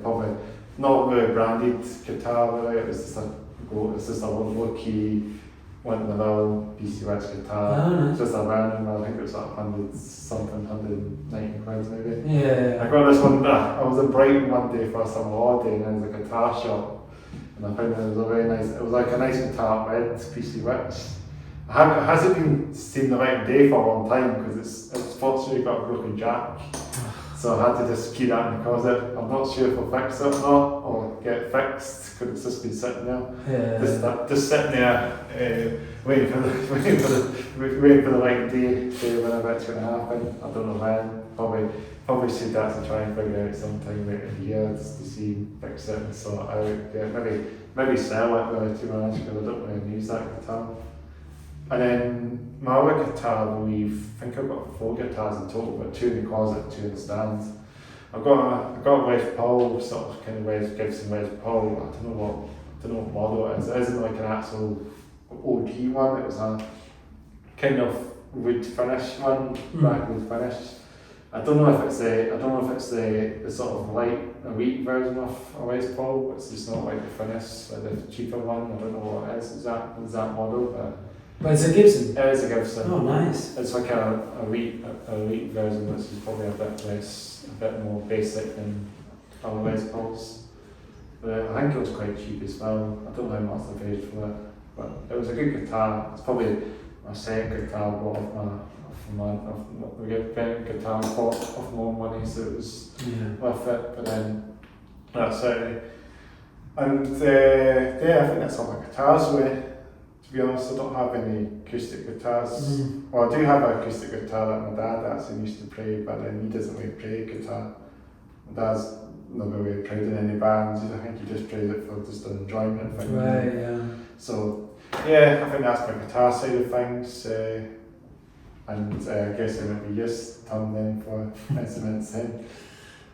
Probably not really branded guitar really. It was just a low key, went in the middle BC Wix guitar. Oh, nice. Just a random. I think it was like 190 quid maybe. Yeah. I got this one. I was in Brighton one day for some holiday, and there was a guitar shop, and I found it was a very nice. It was like a nice guitar, red PC Wix. It hasn't been seen the right day for a long time because it's fortunately got a broken jack, so I had to just keep that in the closet. I'm not sure if I'll fix it or not, or get it fixed because it's just been sitting there. Yeah. Just sitting there, waiting for the right day whenever it's going to happen. I don't know when. Probably should that to try and figure out sometime later in the year just to see, fix it and sort out. Yeah, maybe sell it really, to be honest, because I don't really use that guitar. And then my other guitar, I think I've got 4 guitars in total, but 2 in the closet, 2 in the stand. I've got a Les Paul, sort of kind of Gibson Les Paul. I don't know what model it is. It isn't like an actual OG one. It was a kind of wood finish one, black wood finish. I don't know if it's the sort of light elite version of a Les Paul. It's just not like the finish, like the cheaper one. I don't know what it is. Is that model? But it's a Gibson? It is a Gibson. Oh, nice. It's like a elite version, which is probably a bit more basic than other Les Pauls. I think it was quite cheap as well. I don't know how much I paid for it, but it was a good guitar. It's probably my second guitar I bought guitar off more money, so it was worth it. But then that's it. And I think that's all my guitars were. To be honest, I don't have any acoustic guitars. Well, I do have an acoustic guitar that my dad actually used to play, but then he doesn't really play guitar. My dad's never really played in any bands. I think he just plays it for just an enjoyment thing. Right, yeah. So, yeah, I think that's my guitar side of things. And I guess it would be just turned in for instruments then.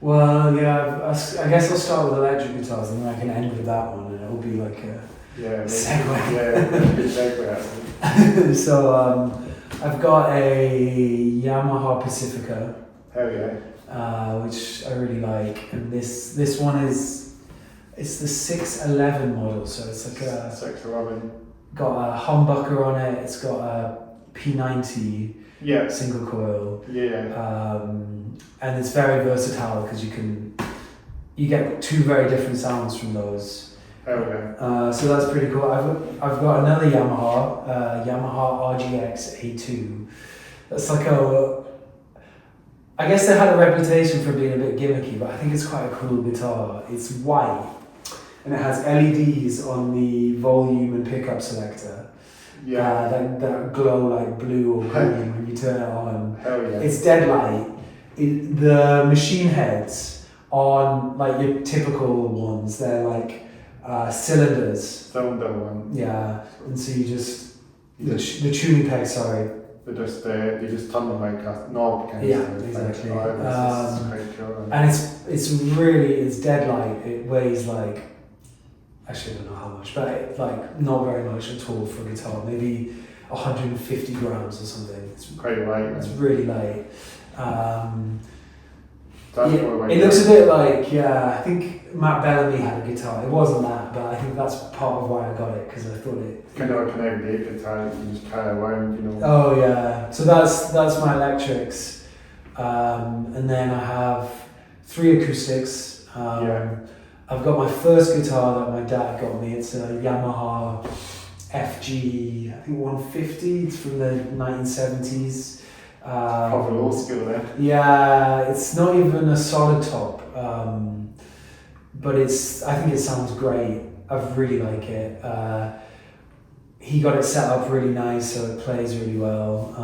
Well, yeah, I guess I'll start with electric guitars and then I can end with that one and it'll be like a segue. Yeah, good segue actually. So, I've got a Yamaha Pacifica. Hell yeah. Which I really like, and this one it's the 611 model, so it's like a 611. Got a humbucker on it. It's got a P90 single coil. Yeah. And it's very versatile because you get two very different sounds from those. Hell yeah. So that's pretty cool. I've got another Yamaha RGX A2. That's like I guess they had a reputation for being a bit gimmicky, but I think it's quite a cool guitar. It's white, and it has LEDs on the volume and pickup selector. Yeah. That glow like blue or green when you turn it on. Hell yeah. It's dead light. The machine heads on like your typical ones, they're like cylinders. Cylinder one. Yeah, and so you just the tuning peg. Sorry. They just turn them like a knob kind Yeah, of thing. exactly. It's quite cool. And it's dead light. It weighs like, actually I don't know how much, but like not very much at all for a guitar. Maybe 150 grams or something. It's quite light. It's really light. It looks a bit like, I think Matt Bellamy had a guitar. It wasn't that, but I think that's part of why I got it, because I thought it... Kind of like an everyday guitar you can just carry around, you know. Oh yeah, so that's my electrics. And then I have 3 acoustics. I've got my first guitar that my dad got me. It's a Yamaha FG, I think 150. It's from the 1970s. Probably old school then. Yeah, it's not even a solid top, but I think it sounds great. I really like it. He got it set up really nice, so it plays really well.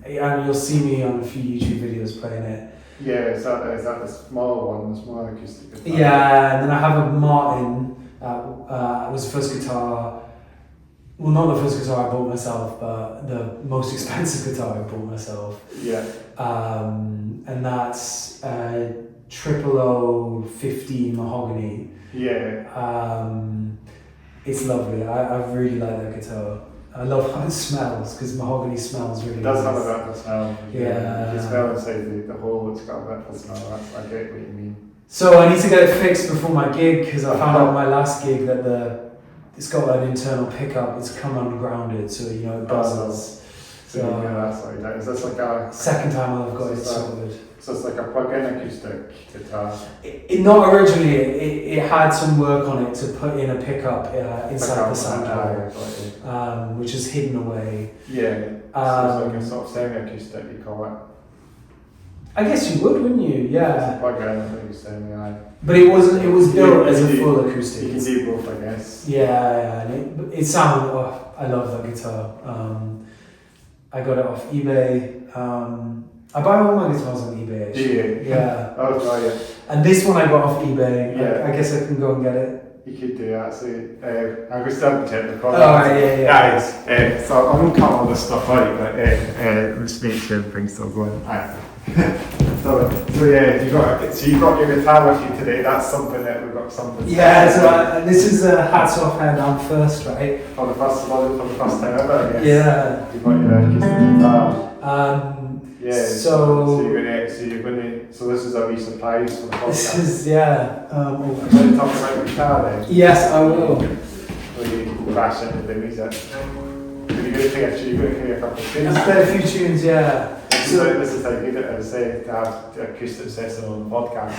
And you'll see me on a few YouTube videos playing it. Yeah, is that the small one, the small acoustic guitar? Yeah, and then I have a Martin. It was the first guitar. Well, not the first guitar I bought myself, but the most expensive guitar I bought myself. Yeah. And that's triple 015 mahogany. Yeah. It's lovely. I really like that guitar. I love how it smells, because mahogany smells really nice. It does have a bit of a smell. Yeah. You can smell inside the hole, it's got a bit of a smell. I get what you mean. So I need to get it fixed before my gig, because I found out my last gig that it's got an internal pickup. It's come ungrounded, so it buzzes. So that's like that. Is this like a second time I've got it sorted? So it's like a plug-in acoustic guitar. Not originally. It had some work on it to put in a pickup inside the sampler, which is hidden away. Yeah. So it's like a sort of semi-acoustic, you call it. I guess you would, wouldn't you? Yeah. It's a plug-in, I think it's semi. But it wasn't. It was built as a full acoustic. You can do both, I guess. Yeah, and it sounded. Oh, I love that guitar. I got it off eBay. I buy all my guitars on eBay. Actually. Yeah. Oh, yeah. And this one I got off eBay. Yeah. I guess I can go and get it. You could do that. So I could still check the product. Oh, right, yeah. So I won't cut all this stuff out, but just make sure everything's still going. So you got your guitar with you today. That's something that we've got something. Yeah. So this is a hats off head. I'm first, right? For the first time ever, I guess. Yeah. You got your acoustic guitar. Yeah. So this is a wee surprise for the podcast. This is you want to talk about guitar then? Yes, I will. Will you crash into the music? You're going to play a couple of tunes. I've played a few tunes, yeah. This is how good it is to have the acoustic session on the podcast.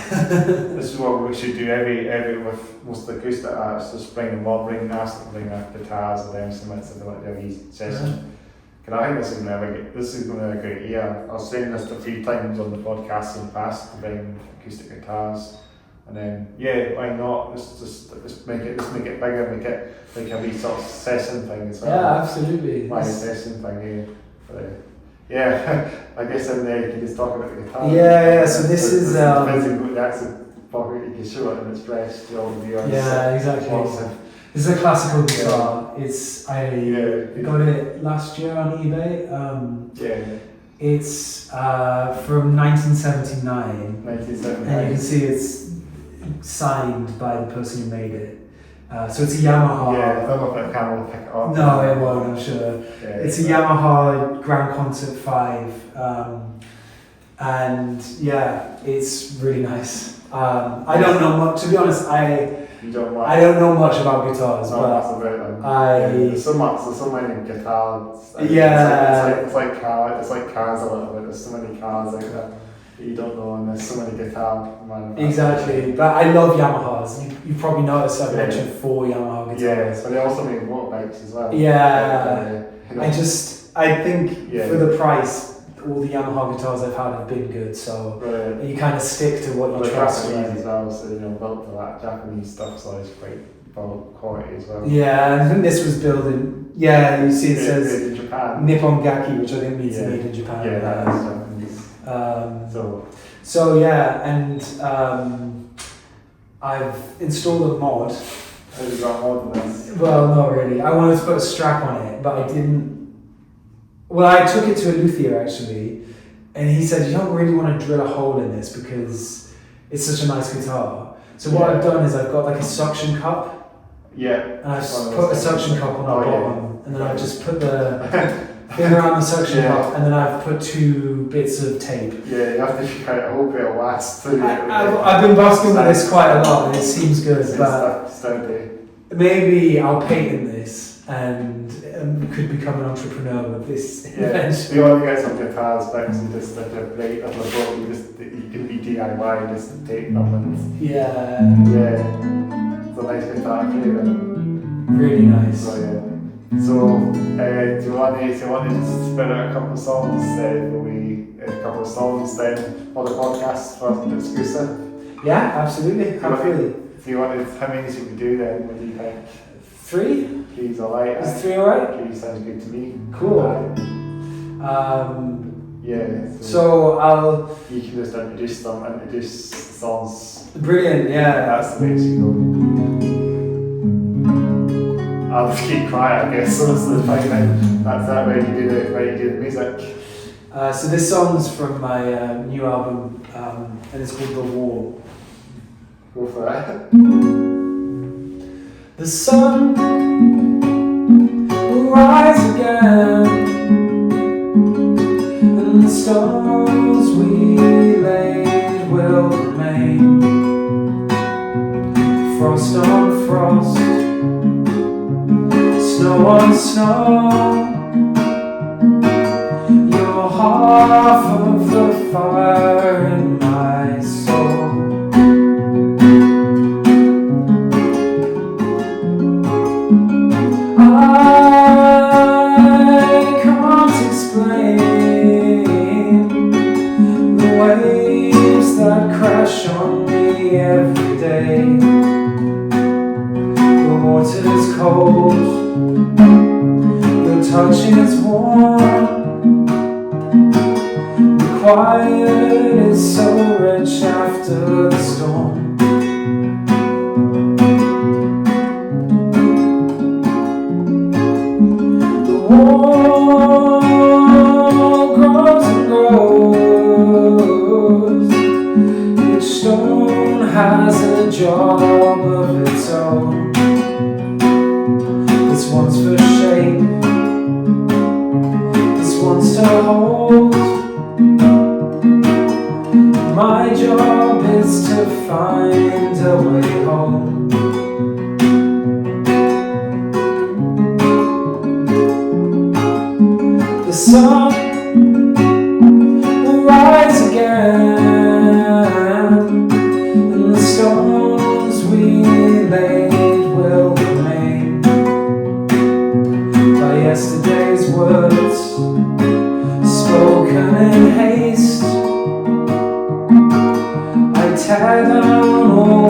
This is what we should do every with most of the acoustic artists. Just bring them all, bring their guitars and their instruments and like their wee session. I think this is going to be a great year. I was saying this a few times on the podcast in the past to bring acoustic guitars. And then why not? Just make it bigger, make it like a wee sort of session thing as well. Yeah, absolutely. My session thing, I guess in there you can just talk about the guitar. Yeah. So this is the actual pocket, you can show it and it's fresh to all the viewers. Yeah, exactly. Awesome. This is a classical guitar. I got it last year on eBay. It's from 1979. 1979. And you can see it's signed by the person who made it. So it's a Yamaha. Yeah, I don't know if that camera will pick it up. No, it won't, I'm sure. It's a Yamaha Grand Concert 5. And it's really nice. I don't know much, to be honest. I don't know much about guitars, but there's so many guitars. It's like cars a little bit. There's so many cars out there that you don't know, and there's so many guitar manufacturers. Exactly, but I love Yamahas. You probably noticed I've mentioned 4 Yamaha guitars. Yeah, but they also make motorbikes as well. Yeah, I think for the price, all the Yamaha guitars I've had have been good, so you kind of stick to what you trust. Japanese as well, so built for that Japanese stuff, so it's quite quality as well. Yeah, I think this was built in. Yeah, you see it says in Japan. Nippon Gaki, which I think means made in Japan. Yeah, that is Japanese. And I've installed a mod. How did you got more than this? Well, not really. I wanted to put a strap on it, but I didn't. Well, I took it to a luthier actually, and he said, you don't really want to drill a hole in this because it's such a nice guitar. So what I've done is I've got like a suction cup. Yeah. And I've put a suction cup on the bottom, and then I've just put the thing around the suction cup, and then I've put 2 bits of tape. Yeah, you have to kind of hope it'll last through. I've been basking with this quite a lot, and it seems good, but maybe I'll patent this and could become an entrepreneur with this eventually. You want to get some guitar specs and just like a plate of a book, you can be DIY and just tape them and it's a nice guitar flavor. Really nice. So do you want to just spin out a couple of songs then for the podcast for the exclusive? Yeah, absolutely. How many should we do then? What do you think? 3? Three's alright. Is 3 alright? 3 sounds good to me. Cool. So you can just introduce songs. Brilliant, yeah. That's the way to go. I'll just keep quiet, I guess. So that's that way you do the music. So this song's from my new album, and it's called The Wall. Go for it. The sun will rise again, and the stones we laid will remain. Frost on frost, snow on snow. You're half of the fire in my soul. I can't explain the waves that crash on me every day. The water's cold, your touch is warm. The quiet is so rich after the storm. Has a job of its own. This one's for shape, this one's to hold. My job is to find a way home. The sun will rise again, the stones we laid will remain. By yesterday's words spoken in haste, I tear down all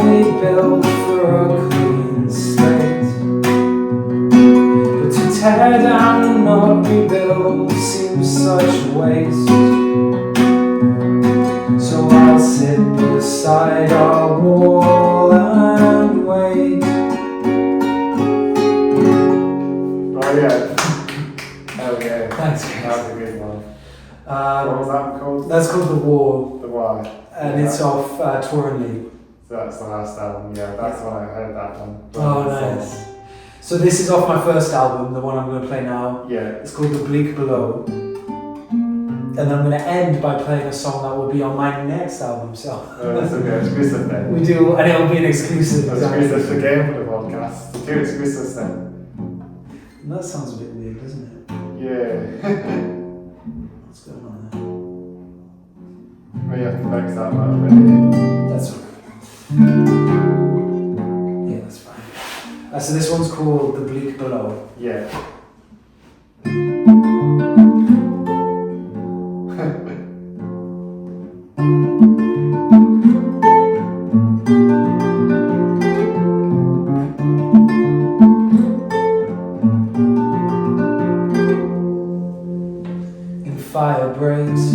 Wow. And it's off Twirly. So that's the last album, yeah, that's when I heard that one. Oh, nice. So this is off my first album, the one I'm going to play now. Yeah. It's called The Bleak Below. And I'm going to end by playing a song that will be on my next album, so... That's okay, exclusive then. We do, and it'll be an exclusive. Exclusive again for the podcast. 2 exclusives then. And that sounds a bit weird, doesn't it? Yeah. What's going on Well, you have to fix that one already. there? That's alright. Yeah, that's fine. So this one's called The Bleak Below. Yeah. Fire breaks,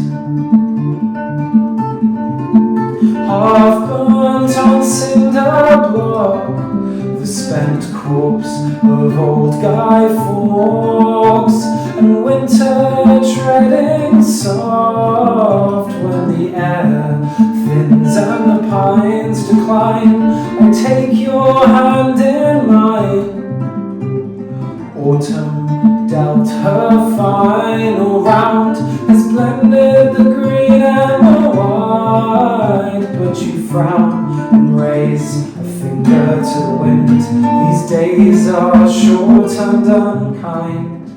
half burnt on cinder block, the spent corpse of old Guy Fawkes, and winter treading soft when the air thins and the pines decline. I take your hand in mine. Autumn dealt her final round, has blended the green and the white, but you frown and raise a finger to the wind. These days are short and unkind.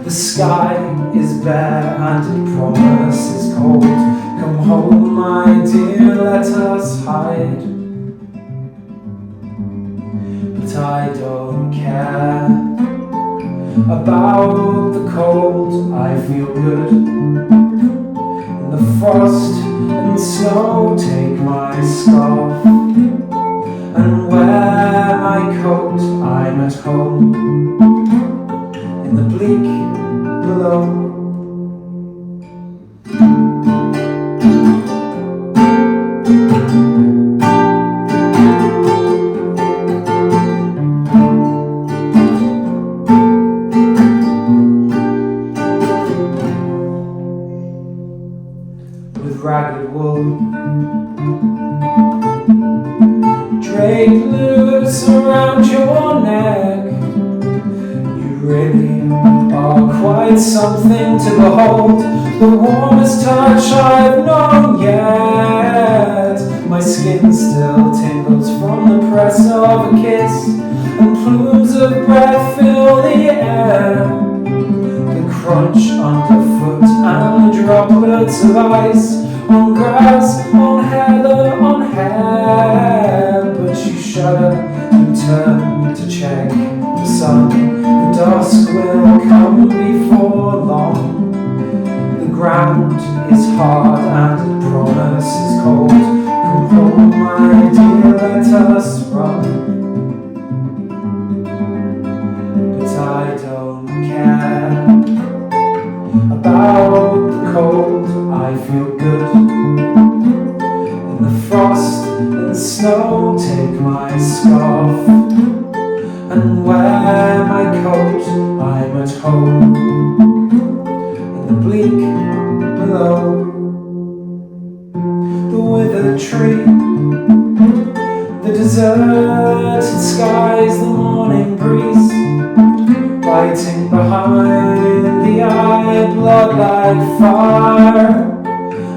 The sky is bare and it promises cold. Come home, my dear, let us hide. But I don't care about the cold, I feel good. In the frost and snow, take my scarf and wear my coat. I'm at home in the bleak below. Ragged wool draped loose around your neck, you really are quite something to behold. The warmest touch I've known yet. My skin still tingles from the press of a kiss, and plumes of breath fill the air. The crunch underfoot and the droplets of ice on grass, on heather, on hair. But you shudder and turn to check the sun. The dusk will come before long. The ground is hard and it promises cold. Come home, my dear, let us run. But I don't care about the cold, I feel good. In the frost and snow, take my scarf and wear my coat. I'm at home in the bleak below. The withered tree, the deserted skies, the morning breeze biting behind the eye, blood like fire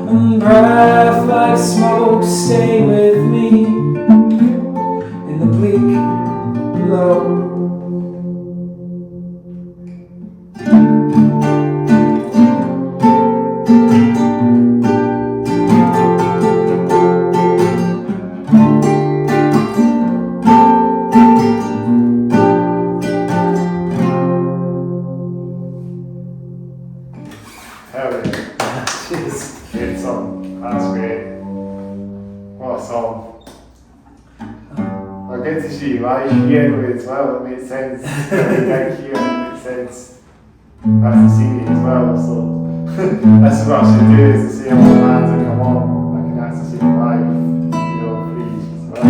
and breath like smoke. Stay with me in the bleak below. Great song. That's great. What a song. Well, good to see you live here as well. It makes sense. Thank you. It makes sense. That's the CD as well. So that's what I should do, is to see all the bands that come on. I can actually see them live, free as well.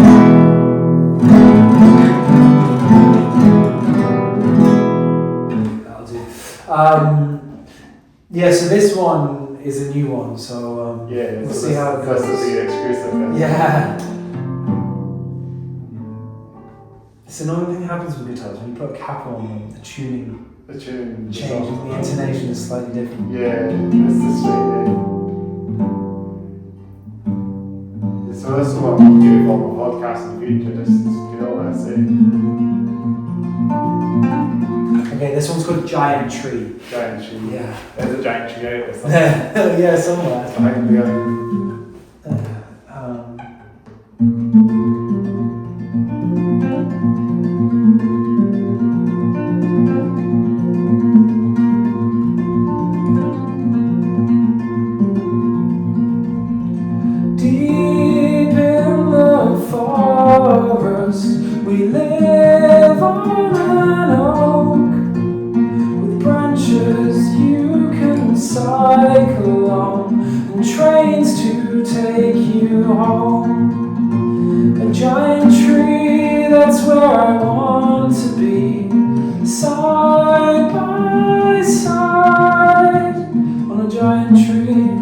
That'll do. Yeah, so this one is a new one, so we'll so see how it goes. This will be exclusive then. Yeah. It's an annoying thing that happens with guitars when you put a cap on them, the tuning changes, the intonation is slightly different. Yeah, that's the straight. So this is what I'm doing for my podcast in the future, just do all that, Okay, this one's called Giant Tree. Giant Tree. Yeah. There's a giant tree out there somewhere. Yeah, somewhere. Behind the Deep in the forest, we live on an oak with branches you can cycle on and trains to take you home. A giant tree, that's where I want to be, side by side on a giant tree.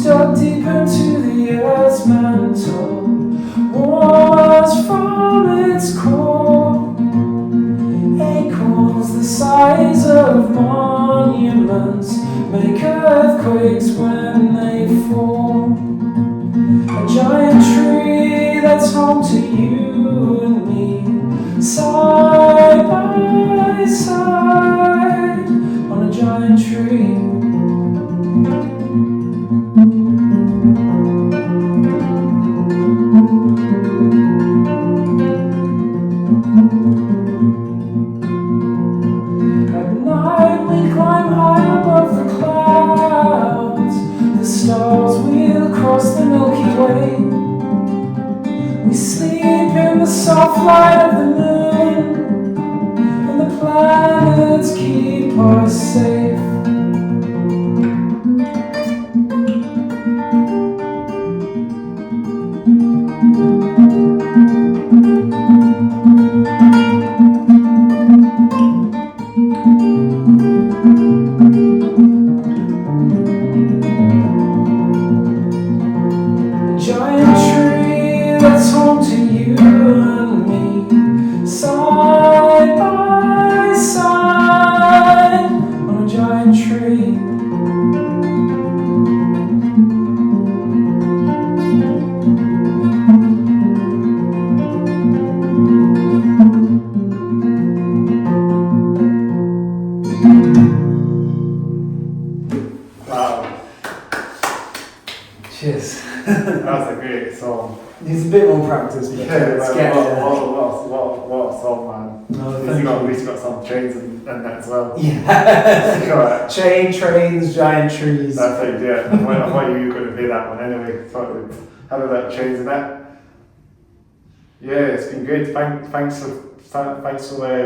Dug deep into the earth's mantle, wars from its core, acorns the size of monuments make earthquakes when they fall. A giant tree that's home to you and me, side by side on a giant tree. Stars wheel across the Milky Way. We sleep in the soft light of the moon, and the planets keep us safe. Cheers. That's a great song. Needs a bit more practice, but let's get what a song, man. No, At least got some trains in that as well. Yeah. Chain, trains, giant trees. That's it, yeah. I thought you were going to play that one anyway. Thought we'd have about trains and that. Yeah, it's been great. Thanks for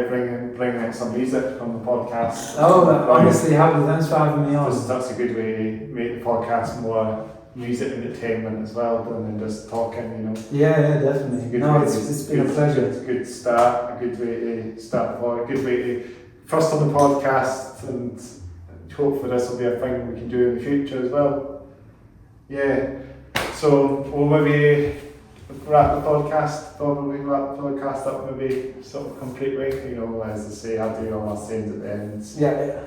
bringing out some music from the podcast. Oh, honestly, happy. Thanks for having me on. That's a good way to make the podcast more music entertainment as well, than just talking, you know. Yeah, definitely. It's been a pleasure. It's a good start, a good way to start a good way to first on the podcast, and hopefully this will be a thing we can do in the future as well. Yeah. So we'll maybe wrap the podcast up maybe sort of completely, you know, as I say, I do all my sayings at the end. Yeah.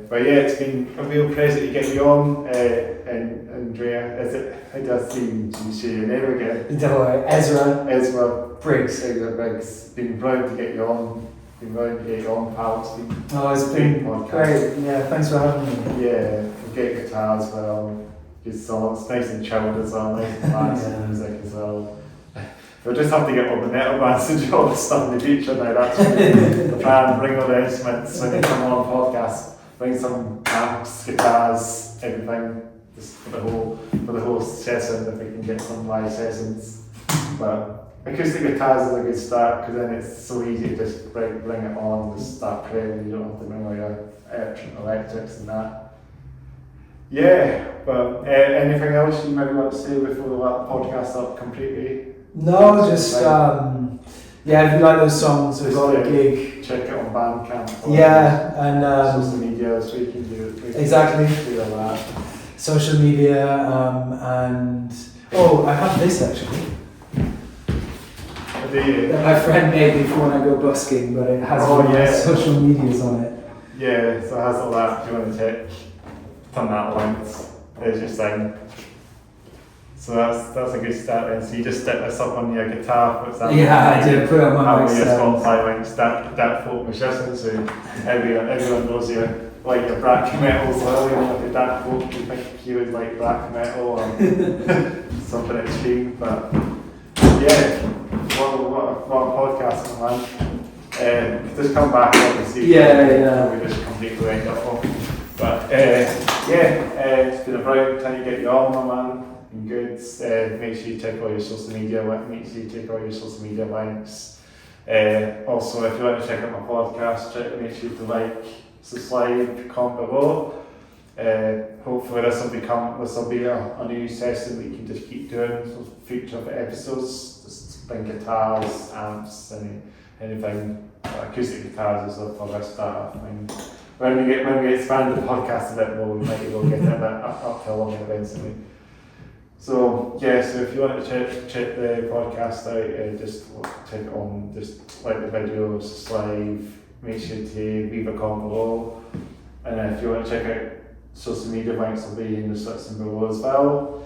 But yeah, it's been a real pleasure to get you on, and Andrea, how do I say your name again? Don't worry, Ezra Briggs. Ezra Briggs. Been proud to get you on. Pal. It's been great. Yeah, thanks for having me. Yeah, great guitar as well. Good songs, nice and chilled as well, nice and classic music as well. We'll just have to get all the metal bands to do all the stuff in the future now. That's the plan. Bring all the instruments when they come on podcast. Bring some amps, guitars, everything, just for the whole session. If we can get some live sessions, but acoustic guitars is a good start, because then it's so easy to just bring it on, just start playing. You don't have to bring all your electrics and that. Yeah, but anything else you maybe want to say before we wrap the podcast up completely? No, just yeah, if you like those songs, we've got a gig. Check it on Bandcamp. Yeah, and social media, so you can do it. Exactly. Do all that. Social media, and I have this actually. That my friend made me for when I go busking, but it has all my social medias on it. Yeah, so it has all that. If you want to check, turn that links. There's your thing. So that's a good start then. So you just stick this up on your guitar, for example. Yeah, I did put it on my mic stand. Spotify links, that folk musician, so everyone knows you like your black metal, so you know, if you're that folk, you think you would like black metal or something extreme, but yeah, what a podcast, man. Just come back and see. Yeah. We just completely end up on. But it's been a brilliant time to get you on, my man. Good. Make sure you check all your social media. Make sure you check all your social media links. Also, if you want to check out my podcast, make sure to like, subscribe, comment below. Hopefully, this will be a new session we can just keep doing for future episodes. Just bring guitars, amps, anything. Acoustic guitars is for this start. When we expand the podcast a bit more, we might be able to get it a bit up to 11 eventually. So if you want to check the podcast out, just check it on, just like the video, subscribe, make sure to leave a comment below, and if you want to check out social media links will be in the description below as well.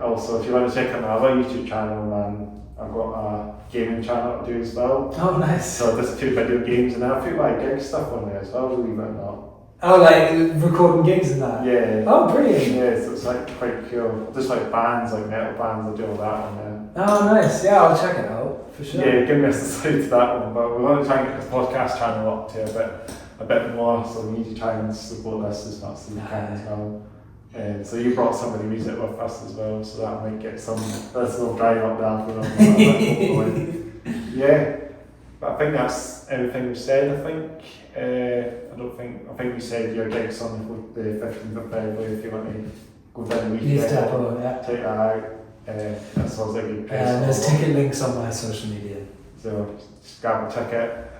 Also, if you want to check out my other YouTube channel, I've got a gaming channel to do as well. Oh, nice. So I just put video games and I put like gig stuff on there as well, believe it or not. Oh, like recording gigs and that? Yeah. Oh, brilliant. Yeah, so it's like quite cool. Just like bands, like metal bands, I do all that on there. Oh, nice. Yeah, I'll check it out, for sure. Yeah, give me a subscribe to that one, but we want to try and get this podcast channel up to a bit more, so we need to try and support this as much as we can as well. So you brought some of the music with us as well, so that might get this little drive up there for them. Yeah, but I think that's everything we've said, I think. I think we said your gig's on the 15th of February if you want to go down the weekend. Take that out. That's also a good place. There's ticket links on my social media. So just grab a ticket,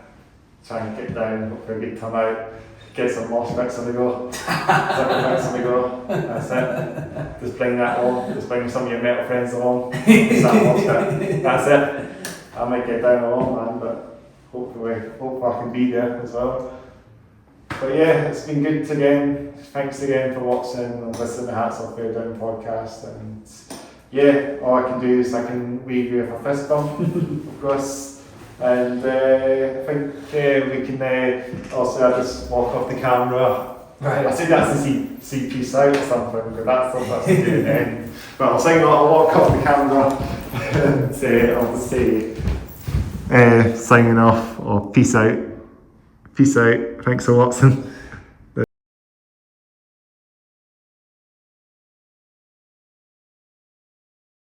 try and get down, hopefully a good time out, get some mosh pits on the go. That's it. Just bring that on, just bring some of your metal friends along. That's it. I might get down along, man, but hopefully I can be there as well. But yeah, it's been good again. Thanks again for watching and listening to Hats Off Fair Down podcast. And yeah, all I can do is I can wave you with a fist bump, of course. And I think we can also just walk off the camera. Right. I say that's a see peace out or something, but that's not to do it then. But I'll say I'll walk off the camera and I'll just say signing off or peace out. Peace out. Thanks for watching.